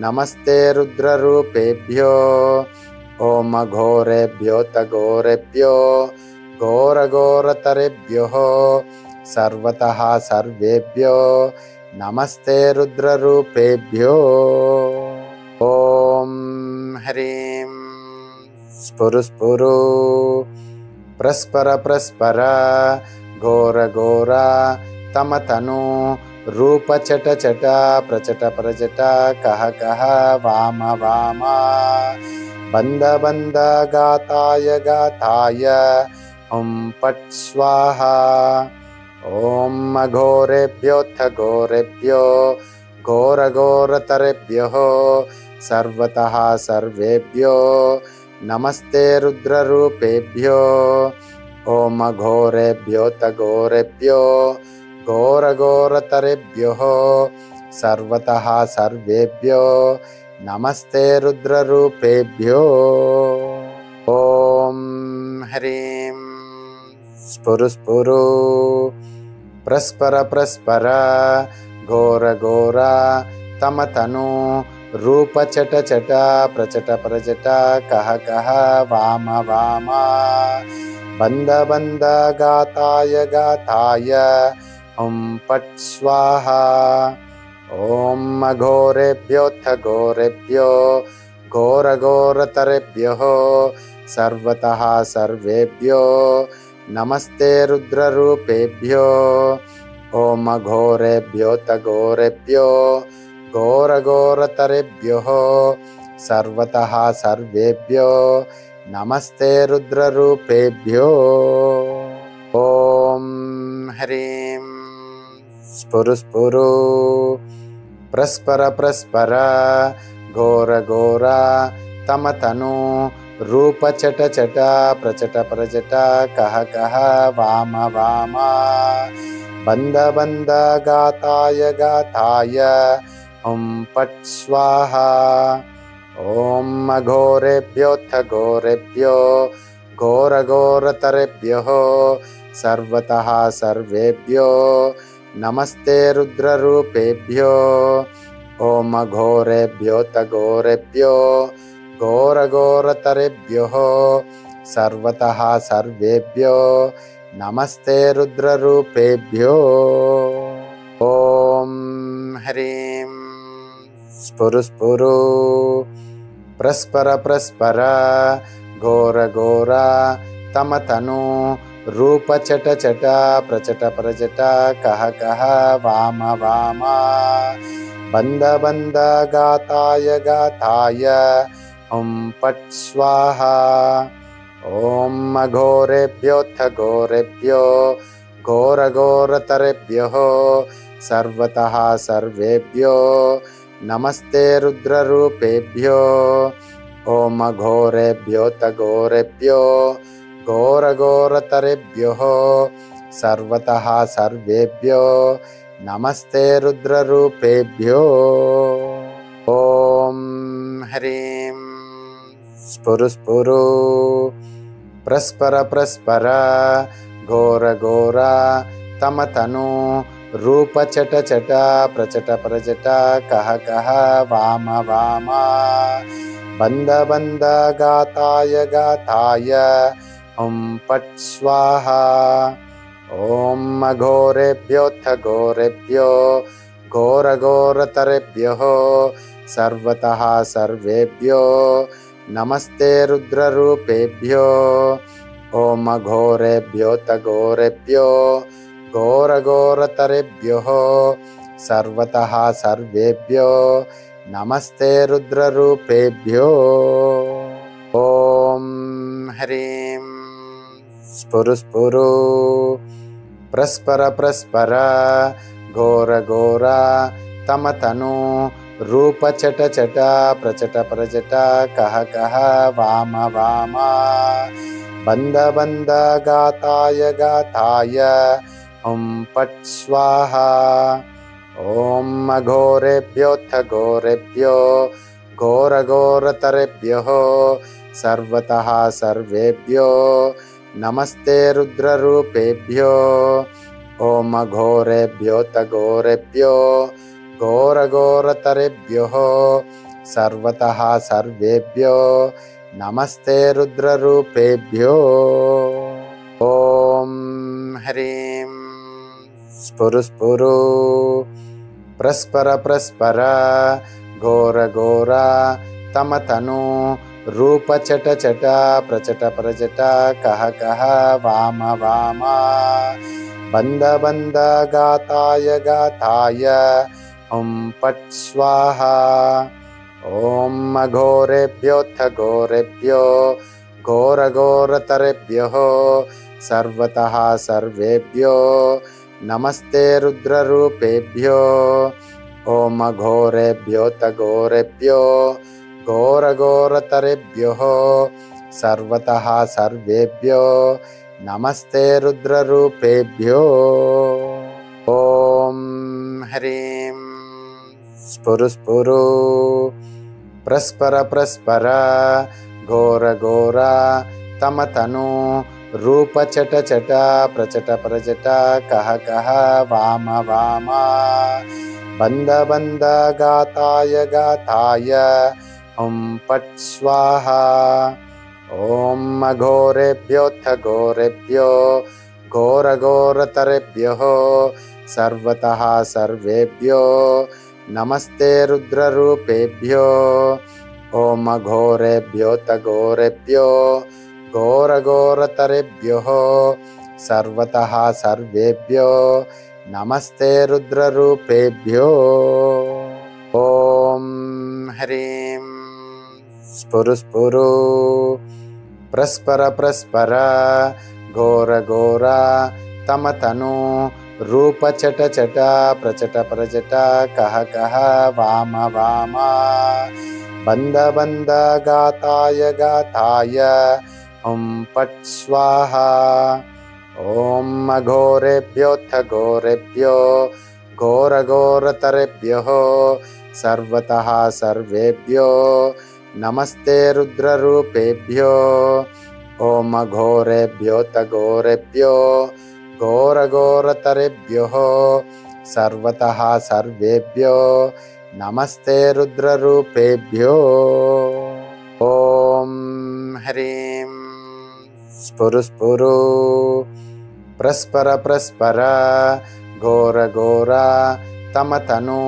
Speaker 1: नमस्ते रुद्ररूपेभ्यो। ॐ घोरेभ्योऽथ घोरेभ्यो घोर घोरतरेभ्यो सर्वतः सर्वेभ्यो नमस्ते रुद्ररूपेभ्यो। ॐ ह्रीं स्फुरु स्फुरु प्रस्पर प्रस्पर घोर घोर तमतनु रूप चट चट प्रचट प्रचट कह कह वाम वाम बन्द बन्द गाताय गाताय हुं पट् स्वाहा। ॐ घोरेभ्योऽथ घोरेभ्यो घोर घोरतरेभ्यो सर्वतः सर्वेभ्यो नमस्ते रुद्ररूपेभ्यो। ॐ घोरेभ्योऽथ घोरेभ्यो घोर घोरतरेभ्यो सर्वतः सर्वेभ्यो नमस्ते रुद्ररूपेभ्यो। ॐ ह्रीं स्फुरु स्फुरु प्रस्पर प्रस्पर घोर घोर तम तनु रूप चट चट प्रचट प्रचट कह कह वाम वाम बंद बंद गाताय गाताय पट स्वाहा ओम घोरेभ्योऽथ घोरेभ्यो घोर घोरतरेभ्यो सर्वतः सर्वेभ्यो नमस्ते रुद्ररूपेभ्यो ओम घोरेभ्योऽथ घोरेभ्यो घोर घोरतरेभ्यो सर्वतः सर्वेभ्यो नमस्ते रुद्ररूपेभ्यो ओम ह्रीं स्फुरु स्फुरु प्रस्पर प्रस्पर घोर घोर तम तनु रूप चट चट प्रचट प्रचट कह कह वाम वाम बंद बंद गाताय गाताय पट स्वाहा ओम घोरेभ्योऽथ घोरेभ्यो घोर घोरतरेभ्यो सर्वतः सर्वेभ्यो नमस्ते रुद्ररूपेभ्यो ओम घोरेभ्योऽथ घोरेभ्यो घोर घोरतरेभ्यो सर्वतः सर्वेभ्यो नमस्ते रुद्ररूपेभ्यो ओम ह्रीं स्फुरु स्फुरु प्रस्पर प्रस्पर घोर घोर तम तनु रूप चट चट प्रचट प्रचट कह कह वाम वाम बंद बंद गाताय गाताय पट स्वाहा ओम घोरेभ्योऽथ घोरेभ्यो घोर घोरतरेभ्यो सर्वतः सर्वेभ्यो नमस्ते रुद्ररूपेभ्यो ओम घोरेभ्योऽथ घोरेभ्यो घोर घोरतरेभ्यो सर्वतः सर्वेभ्यो नमस्ते रुद्ररूपेभ्यो ओम ह्रीं स्फुरु स्फुरु प्रस्पर प्रस्पर घोर घोर तम तनु रूप चट चट प्रचट प्रचट कह कह वाम वाम बंद बंद गाताय गाताय पट स्वाहा ओम घोरेभ्योऽथ घोरेभ्यो घोर घोरतरेभ्यो सर्वतः सर्वेभ्यो नमस्ते रुद्ररूपेभ्यो ओम घोरेभ्योऽथ घोरेभ्यो घोर घोरतरेभ्यो सर्वतः सर्वेभ्यो नमस्ते रुद्ररूपेभ्यो ओम ह्रीं स्फुरु स्फुरु प्रस्पर प्रस्पर घोर घोर तम तनु रूप चट चट प्रचट प्रचट कह कह वाम वाम बंद बंद गाताय गाताय पट स्वाहा ओम घोरेभ्योऽथ घोरेभ्यो घोर घोरतरेभ्यो सर्वतः सर्वेभ्यो नमस्ते रुद्ररूपेभ्यो ओम घोरेभ्योऽथ घोरेभ्यो घोर घोरतरेभ्यो सर्वतः सर्वेभ्यो नमस्ते रुद्ररूपेभ्यो ओम ह्रीं स्फुरु स्फुरु प्रस्पर प्रस्पर घोर घोर तम तनु रूप चट चट प्रचट प्रचट कह कह वाम वाम बंद बंद गाताय गाताय पट स्वाहा ओम घोरेभ्योऽथ घोरेभ्यो घोर घोरतरेभ्यो सर्वतः सर्वेभ्यो नमस्ते रुद्ररूपेभ्यो ओम घोरेभ्योऽथ घोरेभ्यो घोर घोरतरेभ्यो सर्वतः सर्वेभ्यो नमस्ते रुद्ररूपेभ्यो ओम ह्रीं स्फुरु स्फुरु प्रस्पर प्रस्पर घोर घोर तम तनु रूप चट चट प्रचट प्रचट कह कह वाम वाम बन्ध बन्ध गाताय गाताय हुं फट् स्वाहा। ॐ अघोरेभ्योऽथ घोरेभ्यो घोरघोरतरेभ्यः सर्वतः सर्वेभ्यो नमस्ते रुद्ररूपेभ्यो। ॐ अघोरेभ्योऽथ घोरेभ्यो घोरघोरतरेभ्यः सर्वतः सर्वेभ्यो नमस्ते रुद्ररूपेभ्यो। ॐ ह्रीं स्फुरु स्फुरु प्रस्पर प्रस्पर घोर घोर तम तनु रूप चट चट प्रचट प्रचट कह कह वाम वाम बन्ध बन्ध गाताय गाताय हुं फट् स्वाहा। ॐ अघोरेभ्योऽथ घोरेभ्यो घोरघोरतरेभ्यः सर्वतः सर्वेभ्यो नमस्ते रुद्ररूपेभ्यो। ॐ अघोरेभ्योऽथ घोरेभ्यो घोरघोरतरेभ्यः सर्वतः सर्वेभ्यो नमस्ते रुद्ररूपेभ्यो। ॐ ह्रीं स्फुरु स्फुरु प्रस्पर प्रस्पर घोर घोर तम तनु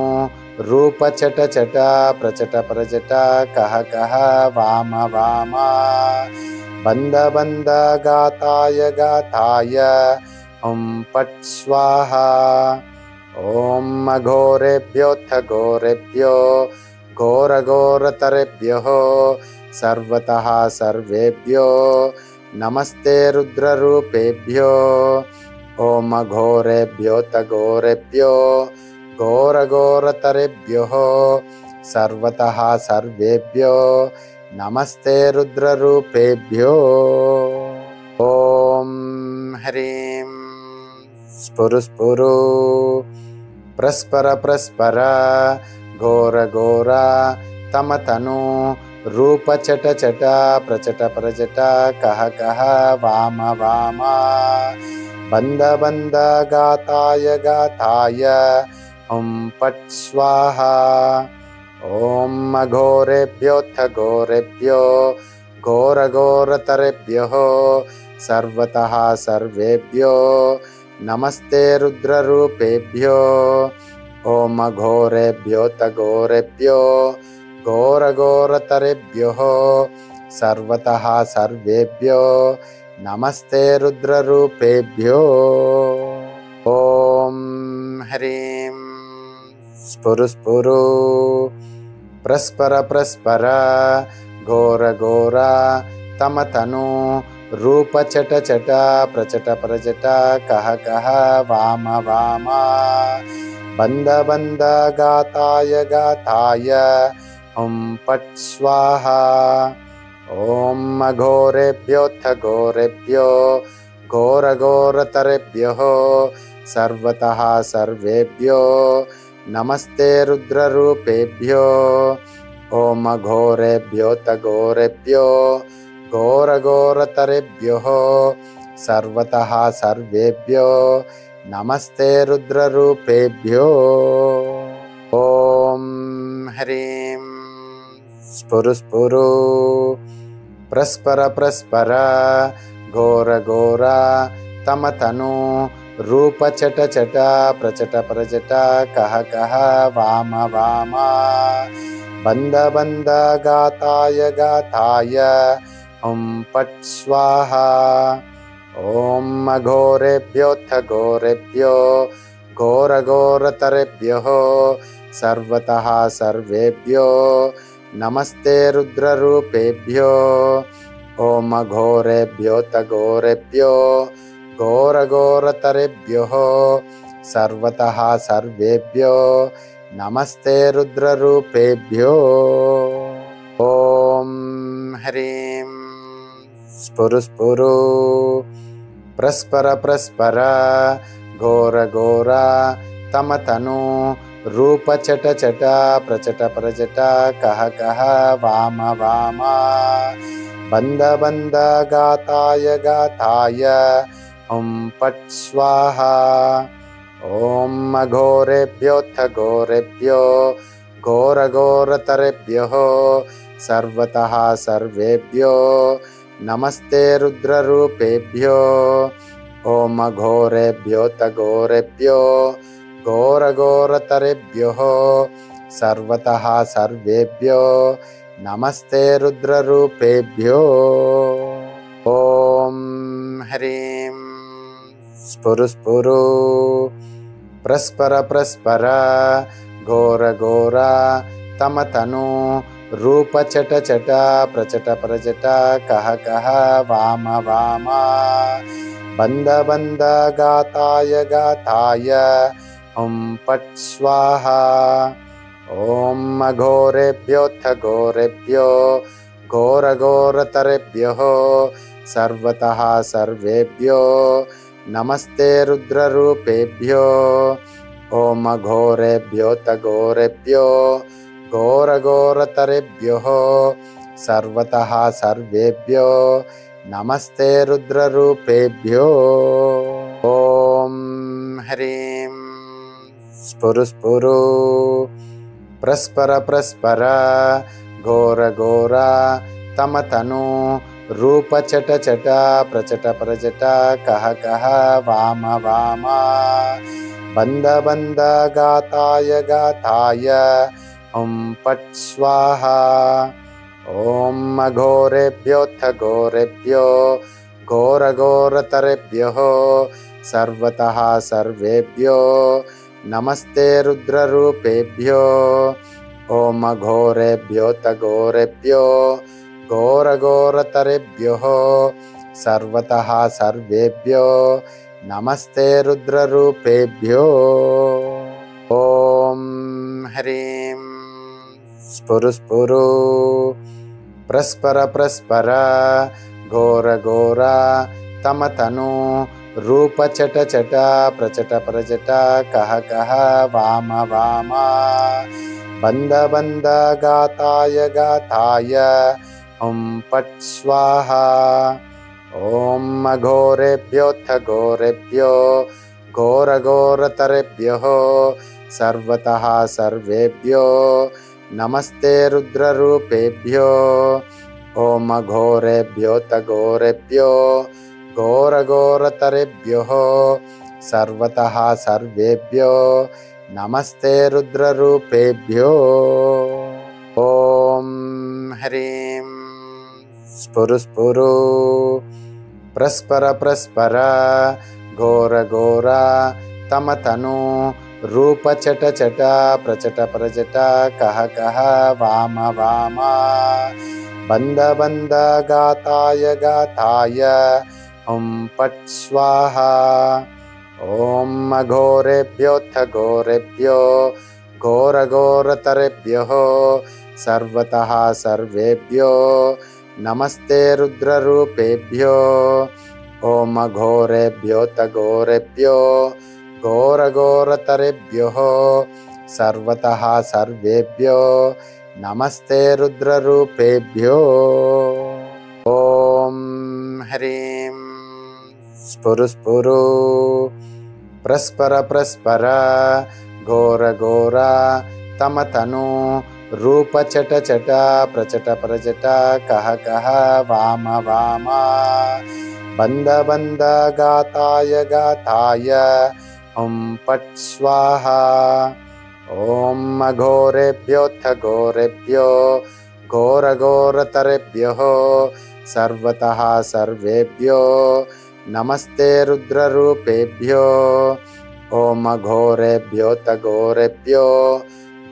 Speaker 1: रूप चट चट प्रचट प्रचट कह कह वाम वाम बन्ध बन्ध गाताय गाताय हुं फट् स्वाहा। ॐ अघोरेभ्योऽथ घोरेभ्यो घोरघोरतरेभ्यः सर्वतः सर्वेभ्यो नमस्ते रुद्ररूपेभ्यो। ॐ अघोरेभ्योऽथ घोरेभ्यो घोरघोरतरेभ्यः सर्वतः सर्वेभ्यो नमस्ते रुद्ररूपेभ्यो। ॐ ह्रीं स्फुरु स्फुरु प्रस्पर प्रस्पर घोर घोर तम तनु रूप चट चट प्रचट प्रचट कह कह वाम वाम बन्ध बन्ध गाताय गाताय हुं फट् स्वाहा। ॐ अघोरेभ्योऽथ घोरेभ्यो घोरघोरतरेभ्यः सर्वतः सर्वेभ्यो नमस्ते रुद्ररूपेभ्यो। ॐ अघोरेभ्योऽथ घोरेभ्यो घोरघोरतरेभ्यः सर्वतः सर्वेभ्यो नमस्ते रुद्ररूपेभ्यो। ॐ ह्रीं स्फुरु स्फुरु प्रस्पर प्रस्पर घोर घोर तम तनु रूप चट चट प्रचट प्रचट कह कह वाम वाम बन्ध बन्ध गाताय गाताय हुं फट् स्वाहा। ॐ अघोरेभ्योऽथ घोरेभ्यो घोरघोरतरेभ्यः सर्वतः सर्वेभ्यो नमस्ते रुद्ररूपेभ्यो। ॐ अघोरेभ्योऽथ घोरेभ्यो घोरघोरतरेभ्यः सर्वतः सर्वेभ्यो नमस्ते रुद्ररूपेभ्यो। ॐ ह्रीं स्फुरु स्फुरु प्रस्पर प्रस्पर घोर घोर तम तनु रूप चट चट प्रचट प्रचट कह कह वाम वाम बन्ध बन्ध गाताय गाताय हुं फट् स्वाहा। ॐ अघोरेभ्योऽथ घोरेभ्यो घोरघोरतरेभ्यः सर्वतः सर्वेभ्यो नमस्ते रुद्ररूपेभ्यो। ॐ अघोरेभ्योऽथ घोरेभ्यो घोरघोरतरेभ्यः सर्वतः सर्वेभ्यो नमस्ते रुद्ररूपेभ्यो। ॐ ह्रीं स्फुरु स्फुरु प्रस्पर प्रस्पर घोर घोर तम तनु रूप चट चट प्रचट प्रचट कह कह वाम वाम बन्ध बन्ध गाताय गाताय हुं फट् स्वाहा। ॐ अघोरेभ्योऽथ घोरेभ्यो घोरघोरतरेभ्यः सर्वतः सर्वेभ्यो नमस्ते रुद्ररूपेभ्यो। ॐ अघोरेभ्योऽथ घोरेभ्यो घोरघोरतरेभ्यः सर्वतः सर्वेभ्यो नमस्ते रुद्ररूपेभ्यो। ॐ ह्रीं स्फुरु स्फुरु प्रस्पर प्रस्पर घोर घोर तम तनु रूप चट चट प्रचट प्रचट कह कह वाम वाम बंद बंद गाताय गाताय हुं पट स्वाहा। ॐ अघोरेभ्योऽथ घोरेभ्यो घोरघोरतरेभ्यः सर्वतः सर्वेभ्यो नमस्ते रुद्ररूपेभ्यो। ॐ अघोरेभ्योऽथ घोरेभ्यो घोरघोरतरेभ्यः सर्वतः सर्वेभ्यो नमस्ते रुद्ररूपेभ्यो। ॐ ह्रीं स्फुरु स्फुरु प्रस्पर प्रस्पर घोर घोर तम तनु रूप चट चट प्रचट प्रचट कह कह वाम वाम बंद बंद गाताय गाताय हुं पट स्वाहा। ॐ अघोरेभ्योऽथ घोरेभ्यो घोरघोरतरेभ्यः सर्वतः सर्वेभ्यो नमस्ते रुद्ररूपेभ्यो। ॐ अघोरेभ्योऽथ घोरेभ्यो घोरघोरतरेभ्यः सर्वतः सर्वेभ्यो नमस्ते रुद्ररूपेभ्यो। ॐ ह्रीं स्फुरु स्फुरु प्रस्पर प्रस्पर घोर घोर तम तनु रूप चट चट प्रचट प्रचट कह कह वाम वाम बंद बंद गाताय गाताय हुं पट स्वाहा। ॐ अघोरेभ्योऽथ घोरेभ्यो घोरघोरतरेभ्यः सर्वतः सर्वेभ्यो नमस्ते रुद्ररूपेभ्यो। ॐ अघोरेभ्योऽथ घोरेभ्यो घोरघोरतरेभ्यः सर्वतः सर्वेभ्यो नमस्ते रुद्ररूपेभ्यो। ॐ ह्रीं स्फुरु स्फुरु प्रस्पर प्रस्पर घोर घोर तम तनु रूप चट चट प्रचट प्रचट कह कह वाम वाम बंद बंद गाताय गाताय हुं पट स्वाहा। ॐ अघोरेभ्योऽथ घोरेभ्यो घोरघोरतरेभ्यः सर्वतः सर्वेभ्यो नमस्ते रुद्ररूपेभ्यो। ॐ अघोरेभ्योऽथ घोरेभ्यो घोरघोरतरेभ्यः सर्वतः सर्वेभ्यो नमस्ते रुद्ररूपेभ्यो। ॐ ह्रीं स्फुरु स्फुरु प्रस्पर प्रस्पर घोर घोर तम तनु रूप चट चट प्रचट प्रचट कह कह वाम वाम बंद बंद गाताय गाताय हुं पट स्वाहा। ॐ अघोरेभ्योऽथ घोरेभ्यो घोरघोरतरेभ्यः सर्वतः सर्वेभ्यो नमस्ते रुद्ररूपेभ्यो। ॐ अघोरेभ्योऽथ घोरेभ्यो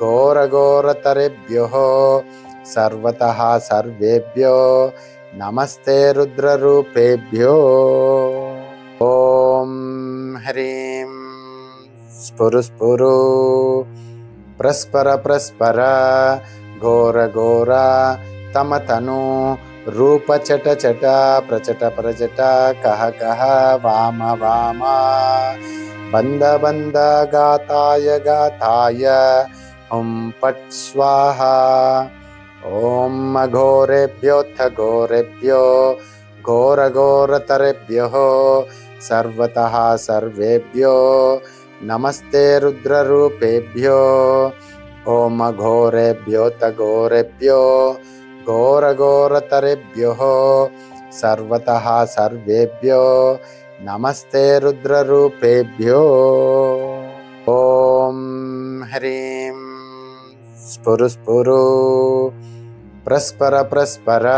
Speaker 1: घोरघोरतरेभ्यः सर्वतः सर्वेभ्यो नमस्ते रुद्ररूपेभ्यो। ॐ ह्रीं स्फुरु स्फुरु प्रस्पर प्रस्पर घोर घोर तम तनु रूप चट चट प्रचट प्रचट कह कह वाम वाम बंद बंद गाताय गाताय हुं पट स्वाहा। ॐ अघोरेभ्योऽथ घोरेभ्यो घोरघोरतरेभ्यः सर्वतः सर्वेभ्यो नमस्ते रुद्ररूपेभ्यो ॐ अघोरेभ्योऽतघोरेभ्यो घोरघोरतरेभ्यो सर्वतः सर्वेभ्यो नमस्ते रुद्ररूपेभ्यो ॐ ह्रीं स्फुरु प्रस्पर प्रस्पर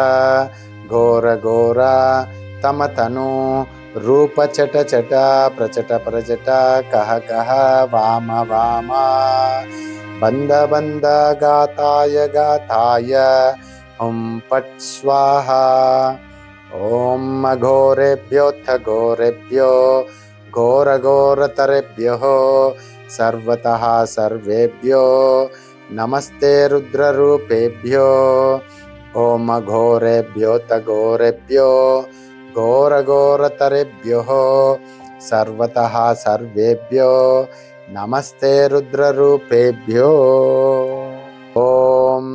Speaker 1: घोर घोर तमतनु रूप चट चट प्रचट प्रचट कह कह वाम वाम बंद बंद गाताय गाताय पट स्वाहा ॐ अघोरेभ्योऽथ घोरेभ्यो घोर घोरतरेभ्यो सर्वतः सर्वेभ्यो नमस्ते रुद्ररूपेभ्यो ॐ अघोरेभ्योऽथ घोरेभ्यो घोर घोरतरेभ्यो सर्वतः सर्वेभ्यो नमस्ते रुद्ररूपेभ्यो ॐ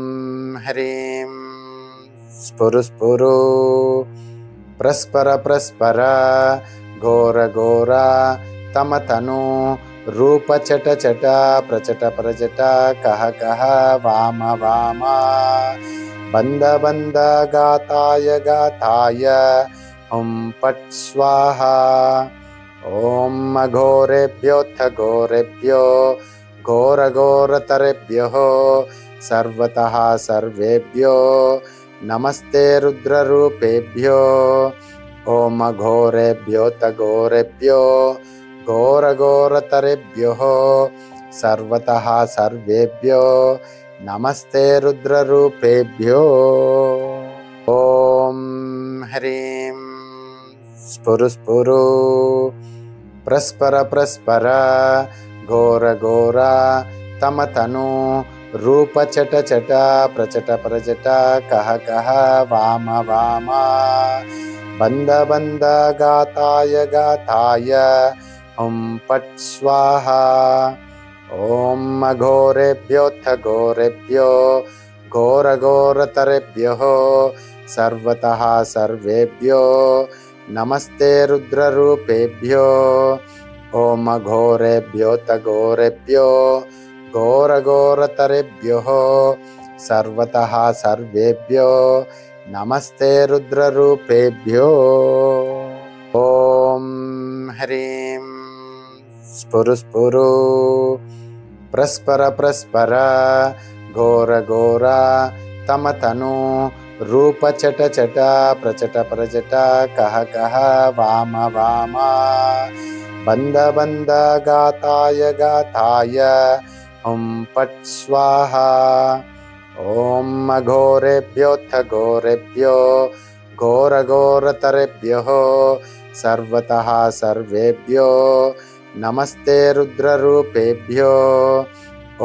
Speaker 1: ह्रीं स्फुरु प्रस्पर प्रस्पर घोर घोर तमतनु रूप चट चट प्रचट प्रचट कह कह वाम वाम बंद बंद गाताय गाताय पट स्वाहा ॐ अघोरेभ्योऽथ घोरेभ्यो घोर घोरतरेभ्यो सर्वतः सर्वेभ्यो नमस्ते रुद्ररूपेभ्यो ॐ अघोरेभ्योऽथ घोरेभ्यो घोर घोरतरेभ्यो सर्वतः सर्वेभ्यो नमस्ते रुद्ररूपेभ्यो ॐ ह्रीं स्फुरु प्रस्पर प्रस्पर घोर घोर तमतनु रूप चट चट प्रचट प्रचट कह कह वाम वाम बंद बंद गाताय गाताय पट स्वाहा ॐ अघोरेभ्योऽथ घोरेभ्यो घोर घोरतरेभ्यो सर्वतः सर्वेभ्यो नमस्ते रुद्ररूपेभ्यो ॐ अघोरेभ्योऽथ घोरेभ्यो घोर घोरतरेभ्यो सर्वतः सर्वेभ्यो नमस्ते रुद्ररूपेभ्यो ॐ ह्रीं स्फुरु प्रस्पर प्रस्पर घोर घोर तमतनु रूप चट चट प्रचट प्रचट कह कह वाम वाम बंद बंद गाताय गाताय पट स्वाहा ॐ अघोरेभ्योऽथ घोरेभ्यो घोर घोरतरेभ्यो सर्वतः सर्वेभ्यो नमस्ते रुद्ररूपेभ्यो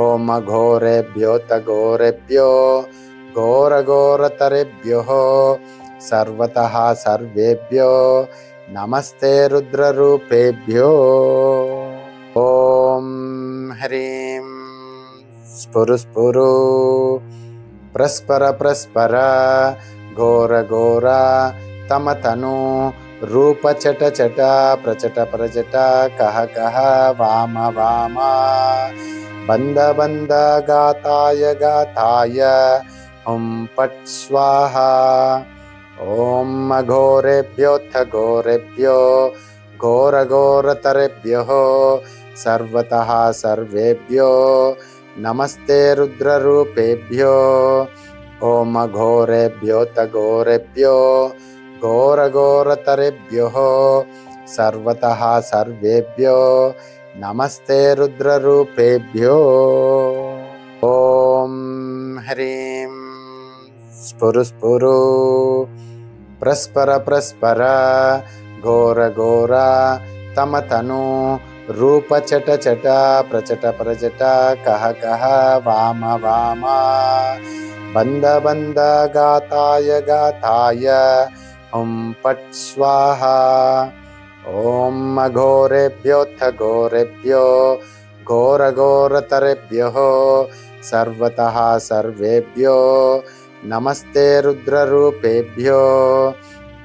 Speaker 1: ॐ अघोरेभ्योऽथ घोरेभ्यो घोर घोरतरेभ्यो सर्वतः सर्वेभ्यो नमस्ते रुद्ररूपेभ्यो ॐ ह्रीं स्फुरु प्रस्पर प्रस्पर घोर घोर तमतनु रूप चट चट प्रचट प्रचट कह कह वाम वाम बंद बंद गाताय गाताय पट स्वाहा ॐ अघोरेभ्योऽथ घोरेभ्यो घोर घोरतरेभ्यो सर्वतः सर्वेभ्यो नमस्ते रुद्ररूपेभ्यो ॐ अघोरेभ्योऽथ घोरेभ्यो घोर घोरतरेभ्यो सर्वतः सर्वेभ्यो नमस्ते रुद्ररूपेभ्यो ॐ ह्रीं स्फुरु प्रस्पर प्रस्पर घोर घोर तमतनु रूप चट चट प्रचट प्रचट कह कह वाम वाम बंद बंद गाताय गाताय पट स्वाहा ॐ अघोरेभ्योऽथ घोरेभ्यो घोर घोरतरेभ्यो सर्वतः सर्वेभ्यो नमस्ते रुद्ररूपेभ्यो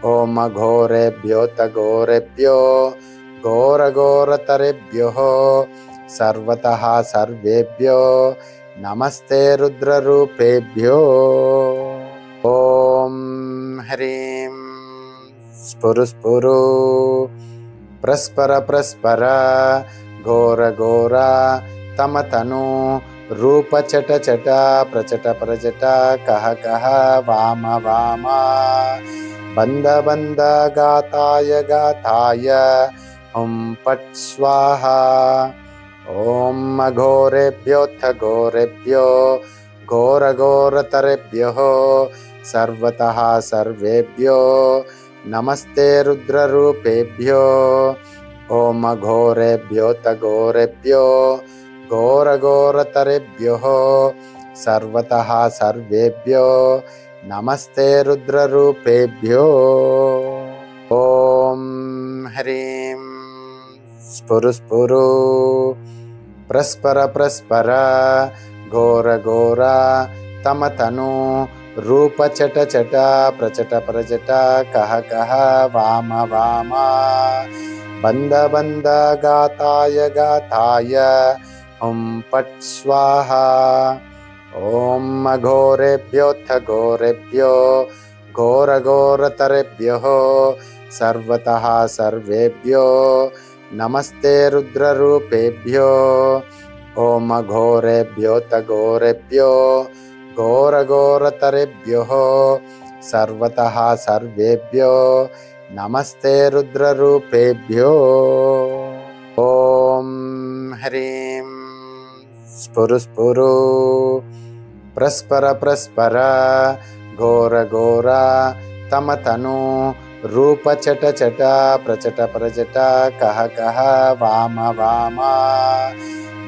Speaker 1: ॐ अघोरेभ्योऽथ घोरेभ्यो घोर घोरतरेभ्यो सर्वतः सर्वेभ्यो नमस्ते रुद्ररूपेभ्यो। ॐ ह्रीं स्फुरु स्फुरु प्रस्पर प्रस्पर घोर घोर तम तनु रूप चट चट प्रचट प्रचट कह कह वाम वाम बंद बंद गाताय गाताय पट स्वाहा। ओम घोरेभ्योऽथ घोरेभ्यो घोर घोरतरेभ्यो सर्वतः सर्वेभ्यो नमस्ते रुद्ररूपेभ्यो। ओम घोरेभ्योऽथ घोरेभ्यो घोर घोरतरेभ्यो सर्वतः सर्वेभ्यो नमस्ते रुद्ररूपेभ्यो। ॐ ह्रीं स्फुरु स्फुरु प्रस्पर प्रस्पर घोर घोर तम तनु रूप चट चट प्रचट प्रचट कह कह वाम वाम बंद बंद गाताय गाताय पट स्वाहा। ओम घोरेभ्योऽथ घोरेभ्यो घोर घोरतरेभ्यो सर्वतः सर्वेभ्यो नमस्ते रुद्ररूपेभ्यो। ओम घोरेभ्योऽथ घोरेभ्यो घोर घोरतरेभ्यो सर्वतः सर्वेभ्यो नमस्ते रुद्ररूपेभ्यो। ॐ ह्रीं स्फुरु स्फुरु प्रस्पर प्रस्पर घोर घोर तम तनु रूप चट चट प्रचट प्रचट कह कह वाम वाम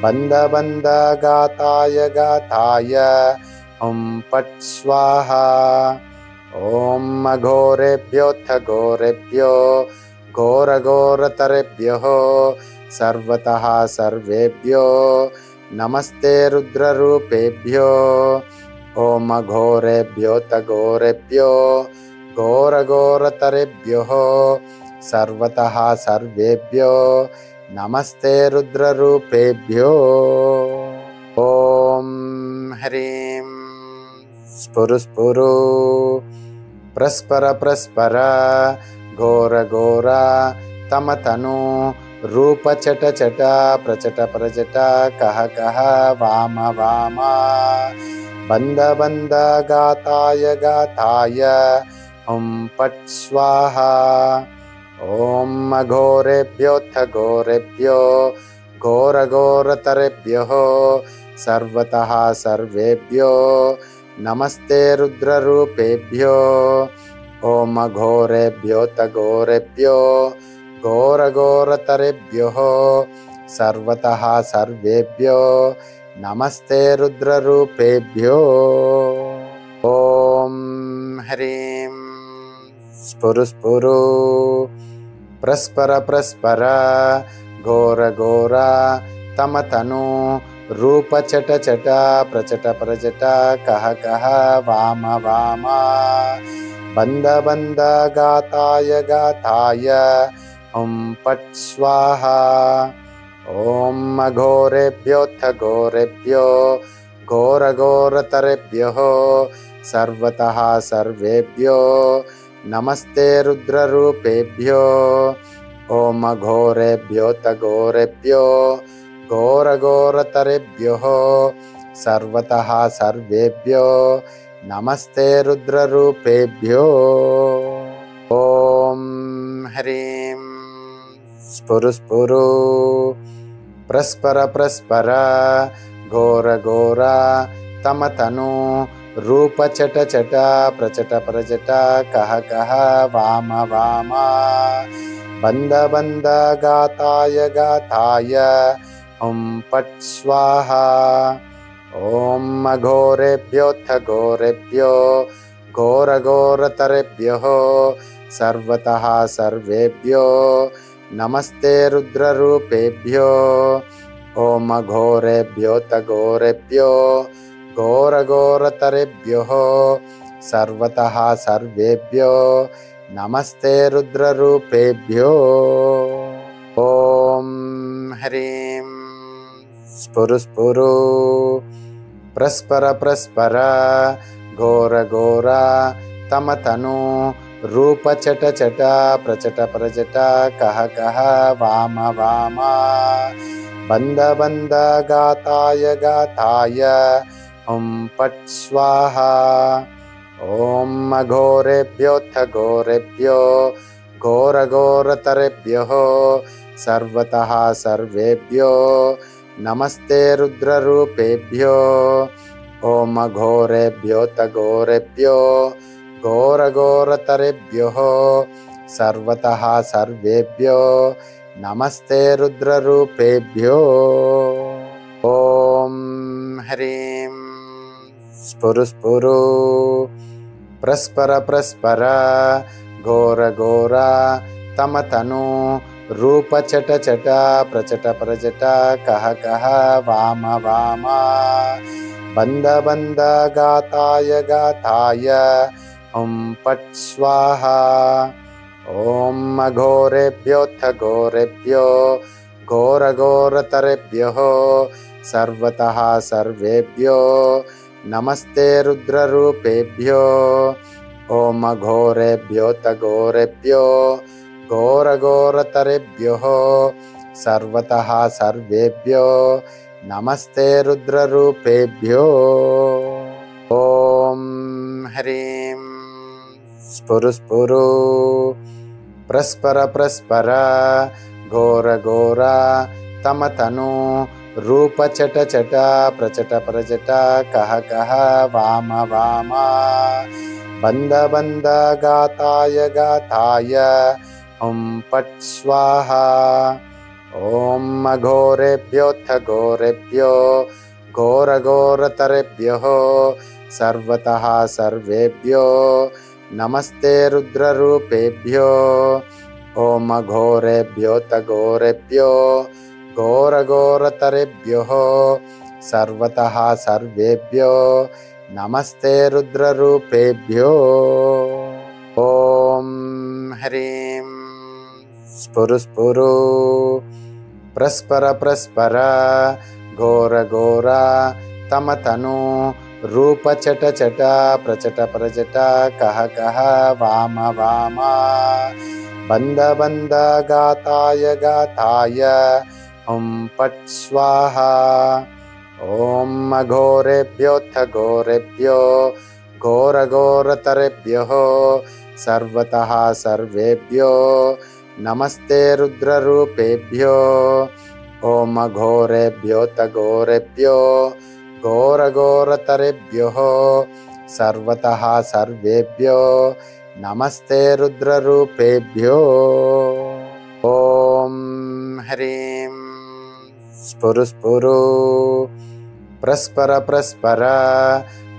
Speaker 1: बंद बंद गाताय गाताय पट स्वाहा। ओम घोरेभ्योऽथ घोरेभ्यो घोर घोरतरेभ्यो सर्वतः सर्वेभ्यो नमस्ते रुद्ररूपेभ्यो। ओम घोरेभ्योऽथ घोरेभ्यो घोर घोरतरेभ्यो सर्वतः सर्वेभ्यो नमस्ते रुद्ररूपेभ्यो। ॐ ह्रीं स्फुरु स्फुरु प्रस्पर प्रस्पर घोर घोर तम तनु रूप चट चट प्रचट प्रचट कह कह वाम वाम बंद बंद गाताय गाताय पट स्वाहा। ओम घोरेभ्योऽथ घोरेभ्यो घोर घोरतरेभ्यो सर्वतः सर्वेभ्यो नमस्ते रुद्ररूपेभ्यो। ओम घोरेभ्योऽथ घोरेभ्यो घोर घोरतरेभ्यो सर्वतः सर्वेभ्यो नमस्ते रुद्ररूपेभ्यो। ॐ ह्रीं स्फुरु स्फुरु प्रस्पर प्रस्पर घोर घोर तम तनु रूप चट चट प्रचट प्रचट कह कह वाम वाम बंद बंद गाताय गाताय पट स्वाहा। ओम घोरेभ्योऽथ घोरेभ्यो घोर घोरतरेभ्यो सर्वतः सर्वेभ्यो नमस्ते रुद्ररूपेभ्यो। ओम घोरेभ्योऽथ घोरेभ्यो घोर घोरतरेभ्यो सर्वतः सर्वेभ्यो नमस्ते रुद्ररूपेभ्यो। ॐ ह्रीं स्फुरु स्फुरु प्रस्पर प्रस्पर घोर घोर तम तनु रूप चट चट प्रचट प्रचट कह कह वाम वाम बंद बंद गाताय गाताय पट स्वाहा। ओम घोरेभ्योऽथ घोरेभ्यो घोर घोरतरेभ्यो सर्वतः सर्वेभ्यो नमस्ते रुद्ररूपेभ्यो। ओम घोरेभ्योऽथ घोरेभ्यो घोर घोरतरेभ्यो सर्वतः सर्वेभ्यो नमस्ते रुद्ररूपेभ्यो। ॐ ह्रीं स्फुरु स्फुरु प्रस्पर प्रस्पर घोर घोर तम तनु रूप चट चट प्रचट प्रचट कह कह वाम वाम बंद बंद गाताय गाताय हुं पट् स्वाहा। ओम घोरेभ्योऽथ घोरेभ्यो घोर घोरतरेभ्यो सर्वतः सर्वेभ्यो नमस्ते रुद्ररूपेभ्यो। ओम घोरेभ्योऽथ घोरेभ्यो घोर घोरतरेभ्यो सर्वतः सर्वेभ्यो नमस्ते रुद्ररूपेभ्यो। ओम ह्रीं स्फुरु स्फुरु प्रस्पर प्रस्पर घोर घोर तम तनु रूप चट चट प्रचट प्रचट कह कह वाम वाम बंद बंद गाताय गाताय हुं पट् स्वाहा। ओम घोरेभ्योऽथ घोरेभ्यो घोर घोरतरेभ्यो सर्वतः सर्वेभ्यो नमस्ते रुद्ररूपेभ्यो। ओम घोरेभ्योऽथ घोरेभ्यो घोर घोरतरेभ्यो सर्वतः सर्वेभ्यो नमस्ते रुद्ररूपेभ्यो। ओम ह्रीं स्फुरु स्फुरु प्रस्पर प्रस्पर घोर घोर तम तनु रूप चट चट प्रचट प्रचट कह कह वाम वाम बंद बंद गाताय गाताय हुं पट् स्वाहा। ओम घोरेभ्योऽथ घोरेभ्यो घोर घोरतरेभ्यो सर्वतः सर्वेभ्यो नमस्ते रुद्ररूपेभ्यो। ओम घोरेभ्योऽथ घोरेभ्यो घोर घोरतरेभ्यो सर्वतः सर्वेभ्यो नमस्ते रुद्ररूपेभ्यो। ओम ह्रीं स्फुरु स्फुरु प्रस्पर प्रस्पर घोर घोर तम तनु रूप चट चट प्रचट प्रचट कह कह वाम वाम बंद बंद गाताय गाताय हुं पट् स्वाहा। ओम घोरेभ्योऽथ घोरेभ्यो घोर घोरतरेभ्यो सर्वतः सर्वेभ्यो नमस्ते रुद्ररूपेभ्यो। ओम घोरेभ्योऽथ घोरेभ्यो घोर घोरतरेभ्यो सर्वतः सर्वेभ्यो नमस्ते रुद्ररूपेभ्यो। ओम ह्रीं स्फुरु स्फुरु प्रस्पर प्रस्पर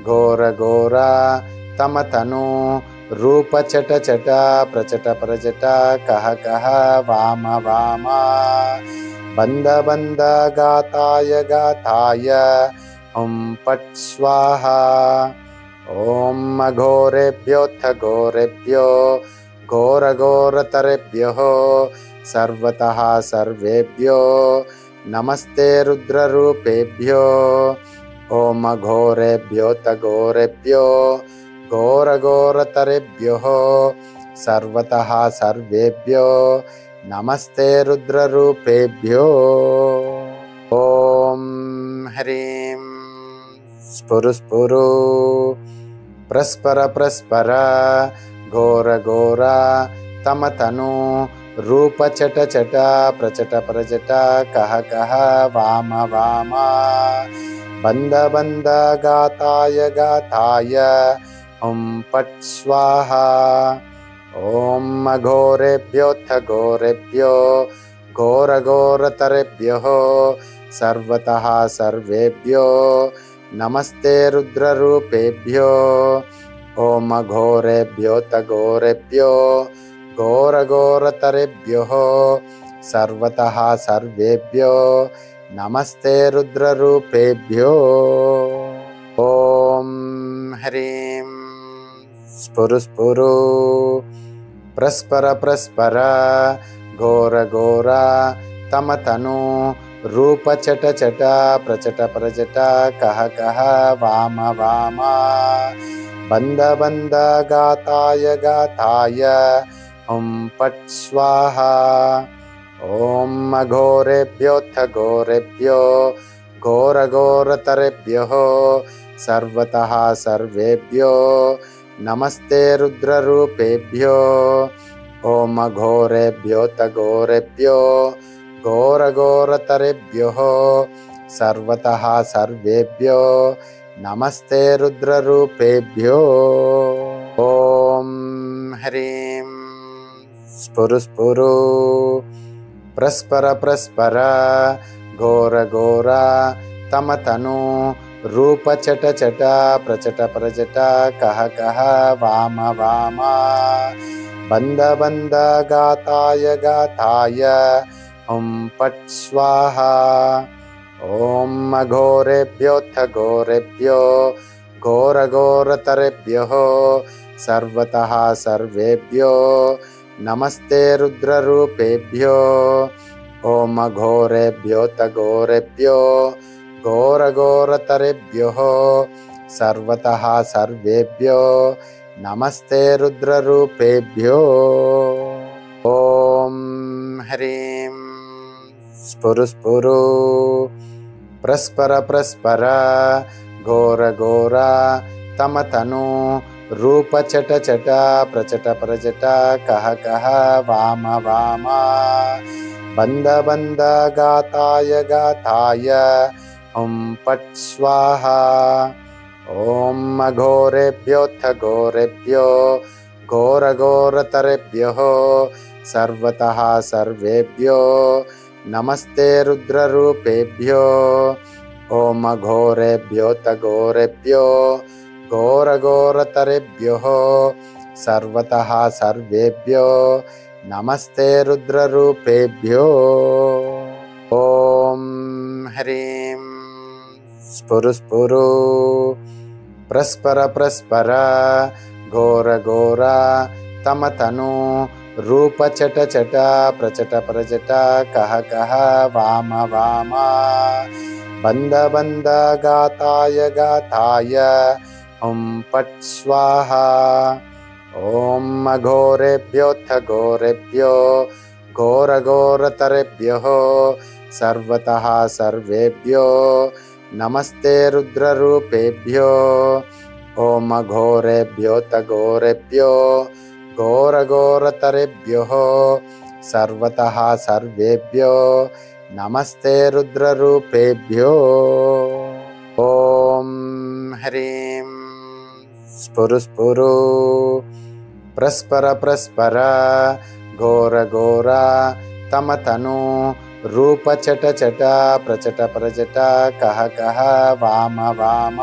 Speaker 1: घोर घोर तम तनु रूप चट चट प्रचट प्रचट कह कह वाम वाम बंद बंद गाताय गाताय हुं पट् स्वाहा। ओम घोरेभ्योऽथ घोरेभ्यो घोर घोरतरेभ्यो सर्वतः सर्वेभ्यो नमस्ते रुद्ररूपेभ्यो। ओम घोरेभ्योऽथ घोरेभ्यो घोर घोरतरेभ्यो सर्वतः सर्वेभ्यो नमस्ते रुद्ररूपेभ्यो। ओम ह्रीं स्फुरु स्फुरु प्रस्पर प्रस्पर घोर घोर तम तनु रूप चट चट प्रचट प्रचट कह कह वाम वाम बंद बंद गाताय गाताय हुं पट् स्वाहा। ओम घोरेभ्योऽथ घोरेभ्यो घोर घोरतरेभ्यो सर्वतः सर्वेभ्यो नमस्ते रुद्ररूपेभ्यो। ओम घोरेभ्योऽथ घोरेभ्यो घोर घोरतरेभ्यो सर्वतः सर्वेभ्यो नमस्ते रुद्ररूपेभ्यो। ओम ह्रीं स्फुरु स्फुरु प्रस्पर प्रस्पर घोर घोर तम तनु रूपचट चट प्रचट प्रचट कह कह वाम वाम बन्द बन्द गाताय गाताय हुं फट् स्वाहा ॐ घोरेभ्योऽथ घोरेभ्यो घोरघोरतरेभ्यः सर्वतः सर्वेभ्यो नमस्ते रुद्ररूपेभ्यो ॐ घोरेभ्योऽथ घोरेभ्यो घोरघोरतरेभ्यः सर्वतः सर्वेभ्यो नमस्ते रुद्ररूपेभ्यो ॐ ह्रीं स्फुरु स्फुरु प्रस्पर प्रस्पर घोर घोर तम तनु रूप चट चट प्रचट प्रचट कह कह वाम वाम बन्द बन्द गाताय गाताय हुं फट् स्वाहा ॐ घोरेभ्योऽथ घोरेभ्यो घोरघोरतरेभ्यः सर्वतः सर्वेभ्यो नमस्ते रुद्ररूपेभ्यो ॐ घोरेभ्योऽथ घोरेभ्यो घोरघोरतरेभ्यः सर्वतः सर्वेभ्यो नमस्ते रुद्ररूपेभ्यो ॐ ह्रीं स्फुरु स्फुरु प्रस्पर प्रस्पर घोर घोर तम तनु रूप चट चट प्रचट प्रचट कह कह वाम वाम बन्द बन्द गाताय गाताय हुं फट् स्वाहा ॐ घोरेभ्योऽथ घोरेभ्यो घोरघोरतरेभ्यः सर्वतः सर्वेभ्यो नमस्ते रुद्ररूपेभ्यो ॐ घोरेभ्योऽथ घोरेभ्यो घोरघोरतरेभ्यः सर्वतः सर्वेभ्यो नमस्ते रुद्ररूपेभ्यो ॐ ह्रीं स्फुरु स्फुरु प्रस्पर प्रस्पर घोर घोर तम तनु रूप चट चट प्रचट प्रचट कह कह वाम वाम बन्द बन्द गाताय गाताय हुं फट् स्वाहा ॐ घोरेभ्योऽथ घोरेभ्यो घोरघोरतरेभ्यः सर्वतः सर्वेभ्यो नमस्ते रुद्ररूपेभ्यो ॐ घोरेभ्योऽथ घोरेभ्यो घोरघोरतरेभ्यः सर्वतः सर्वेभ्यो नमस्ते रुद्ररूपेभ्यो ॐ ह्रीं स्फुरु स्फुरु प्रस्पर प्रस्पर घोर घोर तम तनु रूप चट चट प्रचट प्रचट कह कह वाम वाम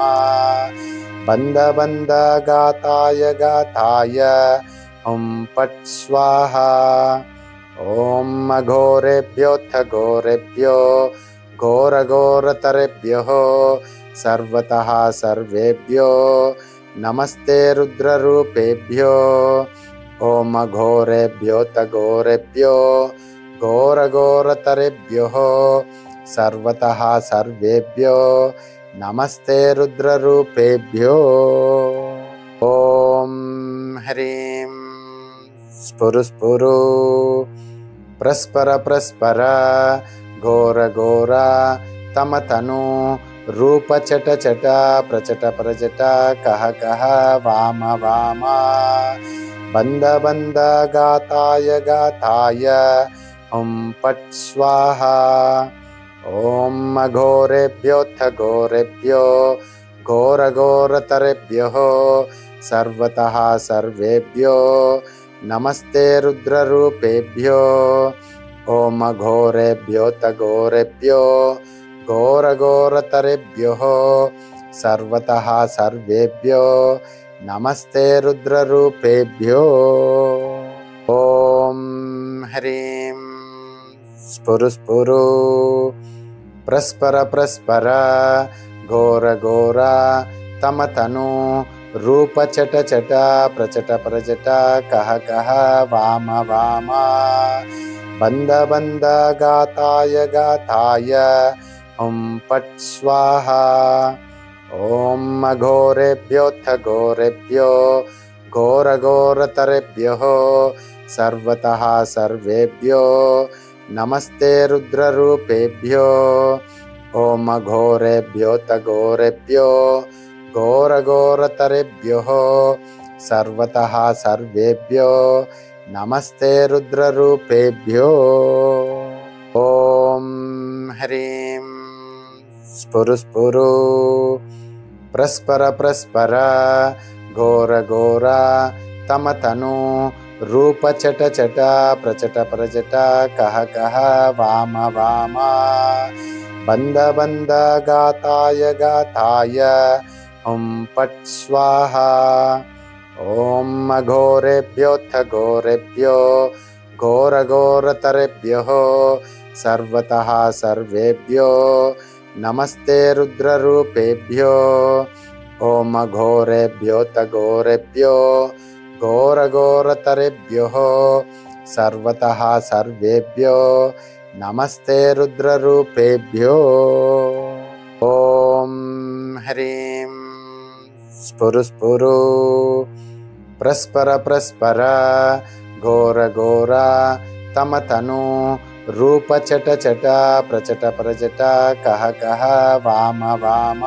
Speaker 1: बन्द बन्द गाताय गाताय हुं फट् स्वाहा ॐ घोरेभ्योऽथ घोरेभ्यो घोरघोरतरेभ्यः सर्वतः सर्वेभ्यो नमस्ते रुद्ररूपेभ्यो ॐ घोरेभ्योऽथ घोरेभ्यो घोरघोरतरेभ्यः सर्वतः सर्वेभ्यो नमस्ते रुद्ररूपेभ्यो ॐ ह्रीं स्फुरु स्फुरु प्रस्पर प्रस्पर घोर घोर तम तनु रूप चट चट प्रचट प्रचट कह कह वाम वाम बन्द बन्द गाताय गाताय हुं फट् स्वाहा ॐ घोरेभ्योऽथ घोरेभ्यो घोरघोरतरेभ्यः सर्वतः सर्वेभ्यो नमस्ते रुद्ररूपेभ्यो ॐ घोरेभ्योऽथ घोरेभ्यो घोरघोरतरेभ्यः सर्वतः सर्वेभ्यो नमस्ते रुद्ररूपेभ्यो ॐ ह्रीं स्फुरु स्फुरु प्रस्पर प्रस्पर घोर घोर तम तनु रूप चट चट प्रचट प्रचट कह कह वाम वाम बन्ध बन्ध गाताय गाताय हुं फट् स्वाहा। ॐ अघोरेभ्योऽथ घोरेभ्यो घोरघोरतरेभ्यः सर्वतः सर्वेभ्यो नमस्ते रुद्ररूपेभ्यो। ॐ अघोरेभ्योऽथ घोरेभ्यो घोरघोरतरेभ्यः सर्वतः सर्वेभ्यो नमस्ते रुद्ररूपेभ्यो। ॐ ह्रीं स्फुरु स्फुरु प्रस्पर प्रस्पर घोर घोर तम तनु रूप चट चट प्रचट प्रचट कह कह वाम वाम बन्ध बन्ध गाताय गाताय हुं फट् स्वाहा। ॐ अघोरेभ्योऽथ घोरेभ्यो घोरघोरतरेभ्यः सर्वतः सर्वेभ्यो नमस्ते रुद्ररूपेभ्यो। ॐ अघोरेभ्योऽथ घोरेभ्यो घोरघोरतरेभ्यः सर्वतः सर्वेभ्यो नमस्ते रुद्ररूपेभ्यो। ॐ ह्रीं स्फुरु स्फुरु प्रस्पर प्रस्पर घोर घोर तम तनु रूप चट चट प्रचट प्रचट कह कह वाम वाम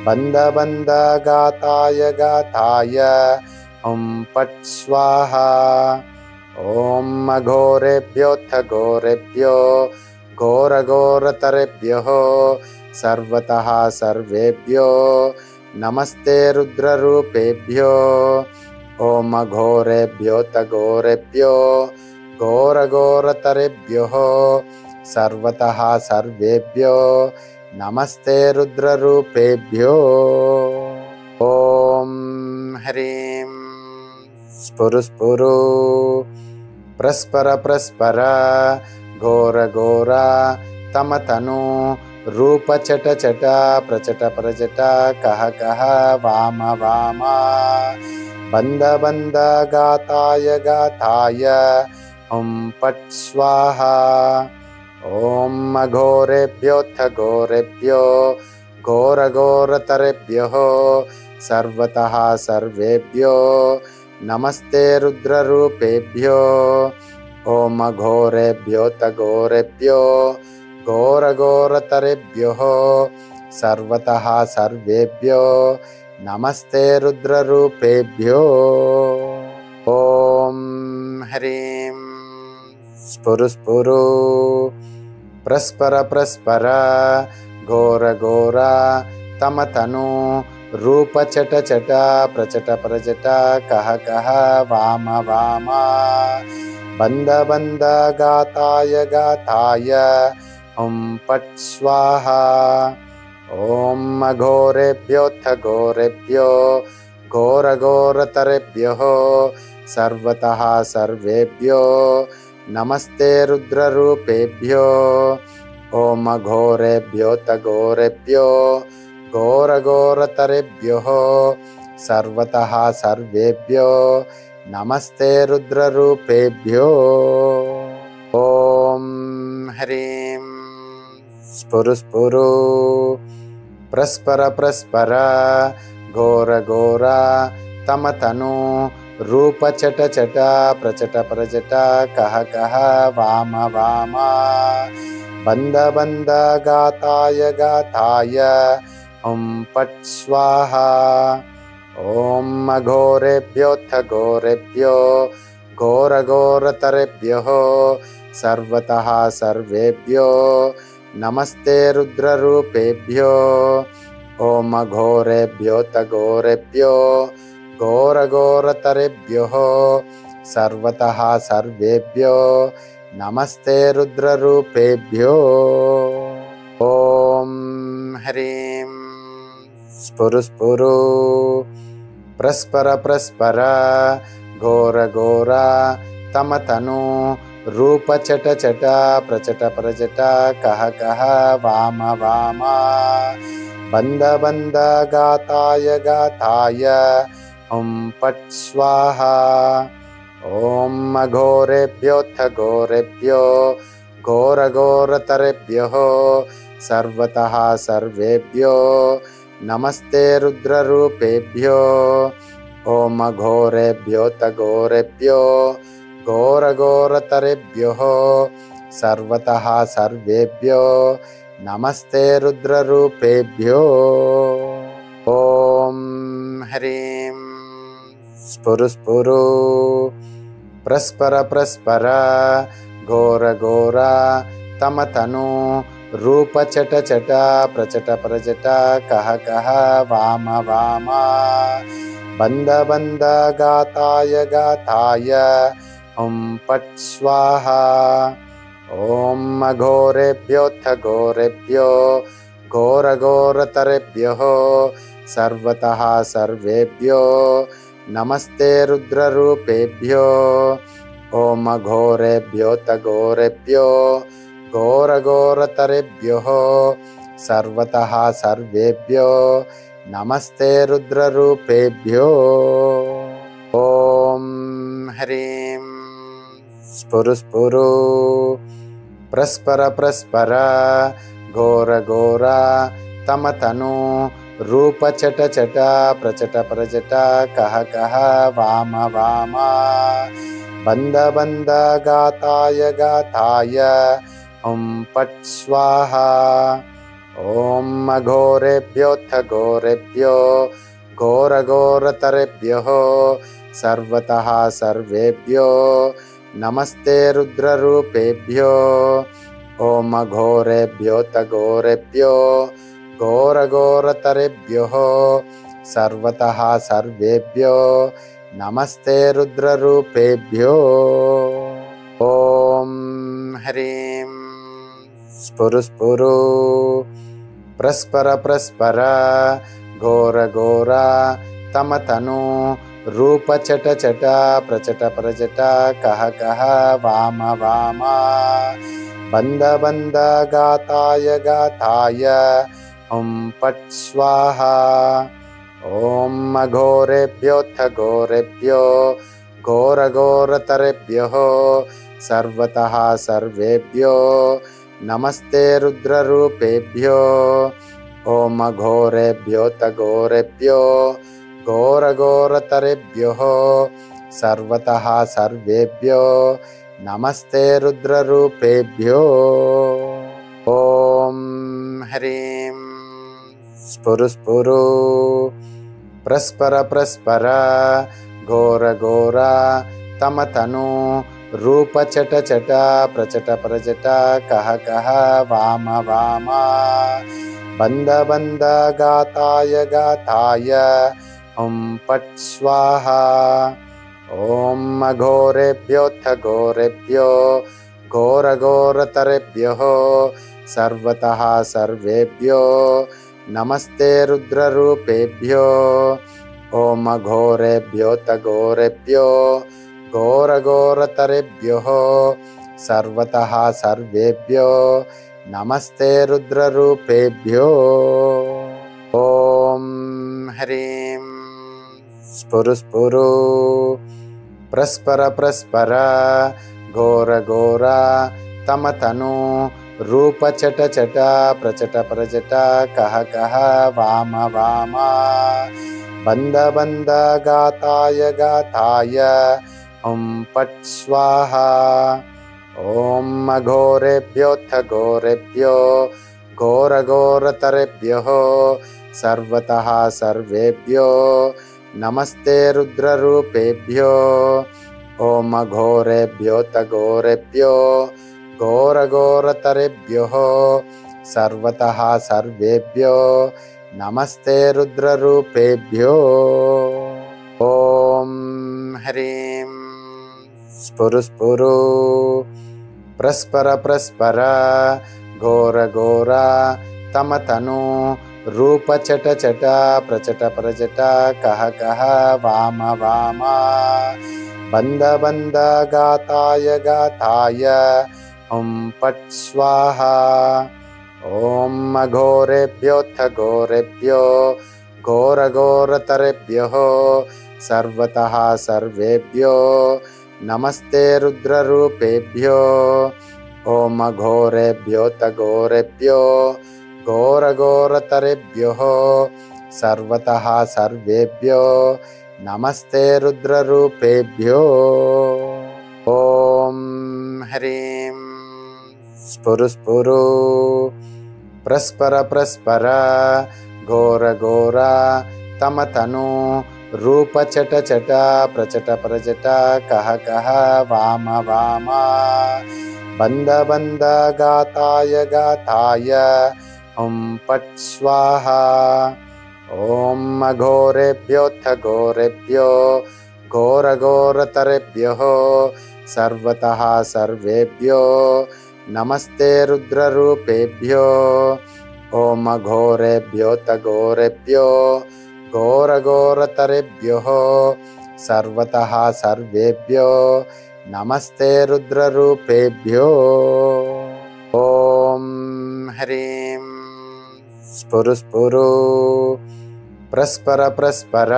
Speaker 1: बन्ध बन्ध गाताय गाताय हुं फट् स्वाहा। ॐ अघोरेभ्योऽथ घोरेभ्यो घोरघोरतरेभ्यः सर्वतः सर्वेभ्यो नमस्ते रुद्ररूपेभ्यो। ॐ अघोरेभ्योऽथ घोरेभ्यो घोरघोरतरेभ्यः सर्वतः सर्वेभ्यो नमस्ते रुद्ररूपेभ्यो। ॐ ह्रीं स्फुरु स्फुरु प्रस्पर प्रस्पर घोर घोर तम तनु रूप चट चट प्रचट प्रचट कह कह वाम वाम बन्ध बन्ध गाताय गाताय हुं फट् स्वाहा। ॐ अघोरेभ्योऽथ घोरेभ्यो घोरघोरतरेभ्यः सर्वतः सर्वेभ्यो नमस्ते रुद्ररूपेभ्यो। ॐ अघोरेभ्योऽथ घोरेभ्यो घोरघोरतरेभ्यः सर्वतः सर्वेभ्यो नमस्ते रुद्ररूपेभ्यो। ॐ ह्रीं स्फुरु स्फुरु प्रस्पर प्रस्पर घोर घोर तम तनु रूप चट चट प्रचट प्रचट कह कह वाम वाम बन्ध बन्ध गाताय गाताय हुं फट् स्वाहा। ॐ अघोरेभ्योऽथ घोरेभ्यो घोरघोरतरेभ्यः सर्वतः सर्वेभ्यो नमस्ते रुद्ररूपेभ्यो। ॐ अघोरेभ्योऽथ घोरेभ्यो घोरघोरतरेभ्यः सर्वतः सर्वेभ्यो नमस्ते रुद्ररूपेभ्यो। ॐ ह्रीं स्फुरु स्फुरु प्रस्पर प्रस्पर घोर घोर तम तनु रूप चट चट प्रचट प्रचट कह कह वाम वाम बन्ध बन्ध गाताय गाताय हुं फट् स्वाहा। ॐ अघोरेभ्योऽथ घोरेभ्यो घोरघोरतरेभ्यः सर्वतः सर्वेभ्यो नमस्ते रुद्ररूपेभ्यो। ॐ अघोरेभ्योऽथ घोरेभ्यो घोरघोरतरेभ्यः सर्वतः सर्वेभ्यो नमस्ते रुद्ररूपेभ्यो। ॐ ह्रीं स्फुरु स्फुरु प्रस्पर प्रस्पर घोर घोर तम तनु रूप चट चट प्रचट प्रचट कह कह वाम वाम बन्ध बन्ध गाताय गाताय हुं फट् स्वाहा। ॐ अघोरेभ्योऽथ घोरेभ्यो घोरघोरतरेभ्यः सर्वतः सर्वेभ्यो नमस्ते रुद्ररूपेभ्यो। ॐ अघोरेभ्योऽथ घोरेभ्यो घोरघोरतरेभ्यः सर्वतः सर्वेभ्यो नमस्ते रुद्ररूपेभ्यो। ॐ ह्रीं स्फुरु स्फुरु प्रस्पर प्रस्पर घोर घोर तम तनु रूप चट चट प्रचट प्रचट कह कह वाम वाम बंद बंद गाताय गाताय हुं पट् स्वाहा। ॐ अघोरेभ्योऽथ घोरेभ्यो घोरघोरतरेभ्यः सर्वतः सर्वेभ्यो नमस्ते रुद्ररूपेभ्यो। ॐ अघोरेभ्योऽथ घोरेभ्यो घोरघोरतरेभ्यः सर्वतः सर्वेभ्यो नमस्ते रुद्ररूपेभ्यो। ॐ ह्रीं स्फुरु स्फुरु प्रस्पर प्रस्पर घोर घोर तम तनु रूप चट चट प्रचट प्रचट कह कह वाम वाम बंद बंद गाताय गाताय हुं पट् स्वाहा। ॐ अघोरेभ्योऽथ घोरेभ्यो घोरघोरतरेभ्यः सर्वतः सर्वेभ्यो नमस्ते रुद्ररूपेभ्यो। ॐ अघोरेभ्योऽथ घोरेभ्यो घोरघोरतरेभ्यः सर्वतः सर्वेभ्यो नमस्ते रुद्ररूपेभ्यो। ॐ ह्रीं स्फुरु स्फुरु प्रस्पर प्रस्पर घोर घोर तम तनु रूप चट चट प्रचट प्रचट कह कह वाम वाम बंद बंद गाताय गाताय हुं पट् स्वाहा। ॐ अघोरेभ्योऽथ घोरेभ्यो घोरघोरतरेभ्यः सर्वतः सर्वेभ्यो नमस्ते रुद्ररूपेभ्यो। ॐ अघोरेभ्योऽथ घोरेभ्यो घोरघोरतरेभ्यः सर्वतः सर्वेभ्यो नमस्ते रुद्ररूपेभ्यो। ॐ ह्रीं स्फुरु स्फुरु प्रस्पर प्रस्पर घोर घोर तम तनु रूप चट चट प्रचट प्रचट कह कह वाम वाम बंद बंद गाताय गाताय हुं पट् स्वाहा। ॐ अघोरेभ्योऽथ घोरेभ्यो घोरघोरतरेभ्यः सर्वतः सर्वेभ्यो नमस्ते रुद्ररूपेभ्यो। ॐ अघोरेभ्योऽथ घोरेभ्यो घोरघोरतरेभ्यः सर्वतः सर्वेभ्यो नमस्ते रुद्ररूपेभ्यो। ॐ ह्रीं स्फुरु स्फुरु प्रस्पर प्रस्पर घोर घोर तम तनु रूप चट चट प्रचट प्रचट कह कह वाम वाम बंद बंद गाताय गाताय हुं पट् स्वाहा। ॐ अघोरेभ्योऽथ घोरेभ्यो घोरघोरतरेभ्यः सर्वतः सर्वेभ्यो नमस्ते रुद्ररूपेभ्यो। ॐ अघोरेभ्योऽथ घोरेभ्यो घोरघोरतरेभ्यः सर्वतः सर्वेभ्यो नमस्ते रुद्ररूपेभ्यो। ॐ ह्रीं स्फुरु स्फुरु प्रस्पर प्रस्पर घोर घोर तम तनु रूप चट चट प्रचट प्रचट कह कह वाम वाम बंद बंद गाताय गाताय हुं पट् स्वाहा। ॐ अघोरेभ्योऽथ घोरेभ्यो घोरघोरतरेभ्यः सर्वतः सर्वेभ्यो नमस्ते रुद्ररूपेभ्यो ॐ अघोरेभ्योऽतघोरेभ्यो घोरघोरतरेभ्यो सर्वतः सर्वेभ्यो नमस्ते रुद्ररूपेभ्यो। ॐ ह्रीं स्फुरु स्फुरु प्रस्पर प्रस्पर घोर घोर तम तनु रूप चट चट प्रचट प्रचट कह कह वाम वाम बंद बंद गाताय गाताय हुं पट् स्वाहा। ॐ अघोरेभ्योऽथ घोरेभ्यो घोर घोरतरेभ्यो सर्वतः सर्वेभ्यो नमस्ते रुद्ररूपेभ्यो ॐ अघोरेभ्योऽथ घोरेभ्यो घोर घोरतरेभ्यो सर्वतः सर्वेभ्यो नमस्ते रुद्ररूपेभ्यो। ॐ ह्रीं स्फुरु स्फुरु प्रस्पर प्रस्पर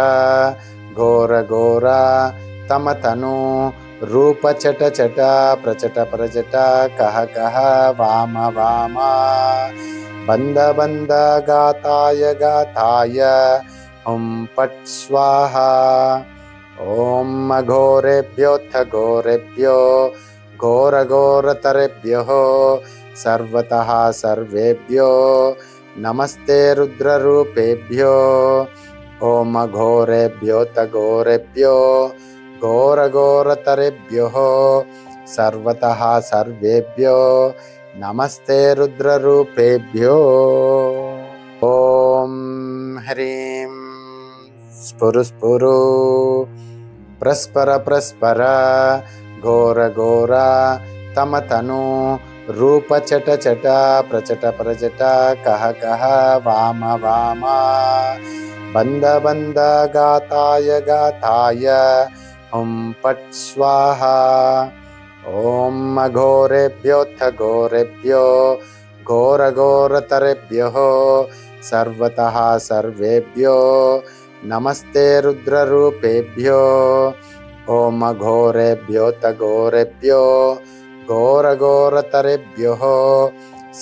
Speaker 1: घोर घोर तम तनु रूप चट चट प्रचट प्रचट कह कह वाम वाम बंद बंद गाताय गाताय हुं पट् स्वाहा। ॐ अघोरेभ्योऽथ घोरेभ्यो घोर घोरतरेभ्यो सर्वतः सर्वेभ्यो नमस्ते रुद्ररूपेभ्यो ॐ अघोरेभ्योऽथ घोरेभ्यो घोर घोरतरेभ्यो सर्वतः सर्वेभ्यो नमस्ते रुद्ररूपेभ्यो। ॐ ह्रीं स्फुरु स्फुरु प्रस्पर प्रस्पर घोर घोर तम तनु रूप चट चट प्रचट प्रचट कह कह वाम वाम बंद बंद गाताय गाताय हुं पट् स्वाहा। ॐ अघोरेभ्योऽथ घोरेभ्यो घोर घोरतरेभ्यो सर्वतः सर्वेभ्यो नमस्ते रुद्ररूपेभ्यो ॐ अघोरेभ्योऽथ घोरेभ्यो घोर घोरतरेभ्यो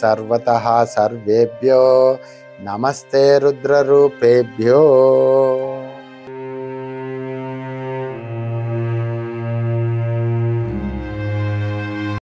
Speaker 1: सर्वतः सर्वेभ्यो नमस्ते रुद्ररूपेभ्यो।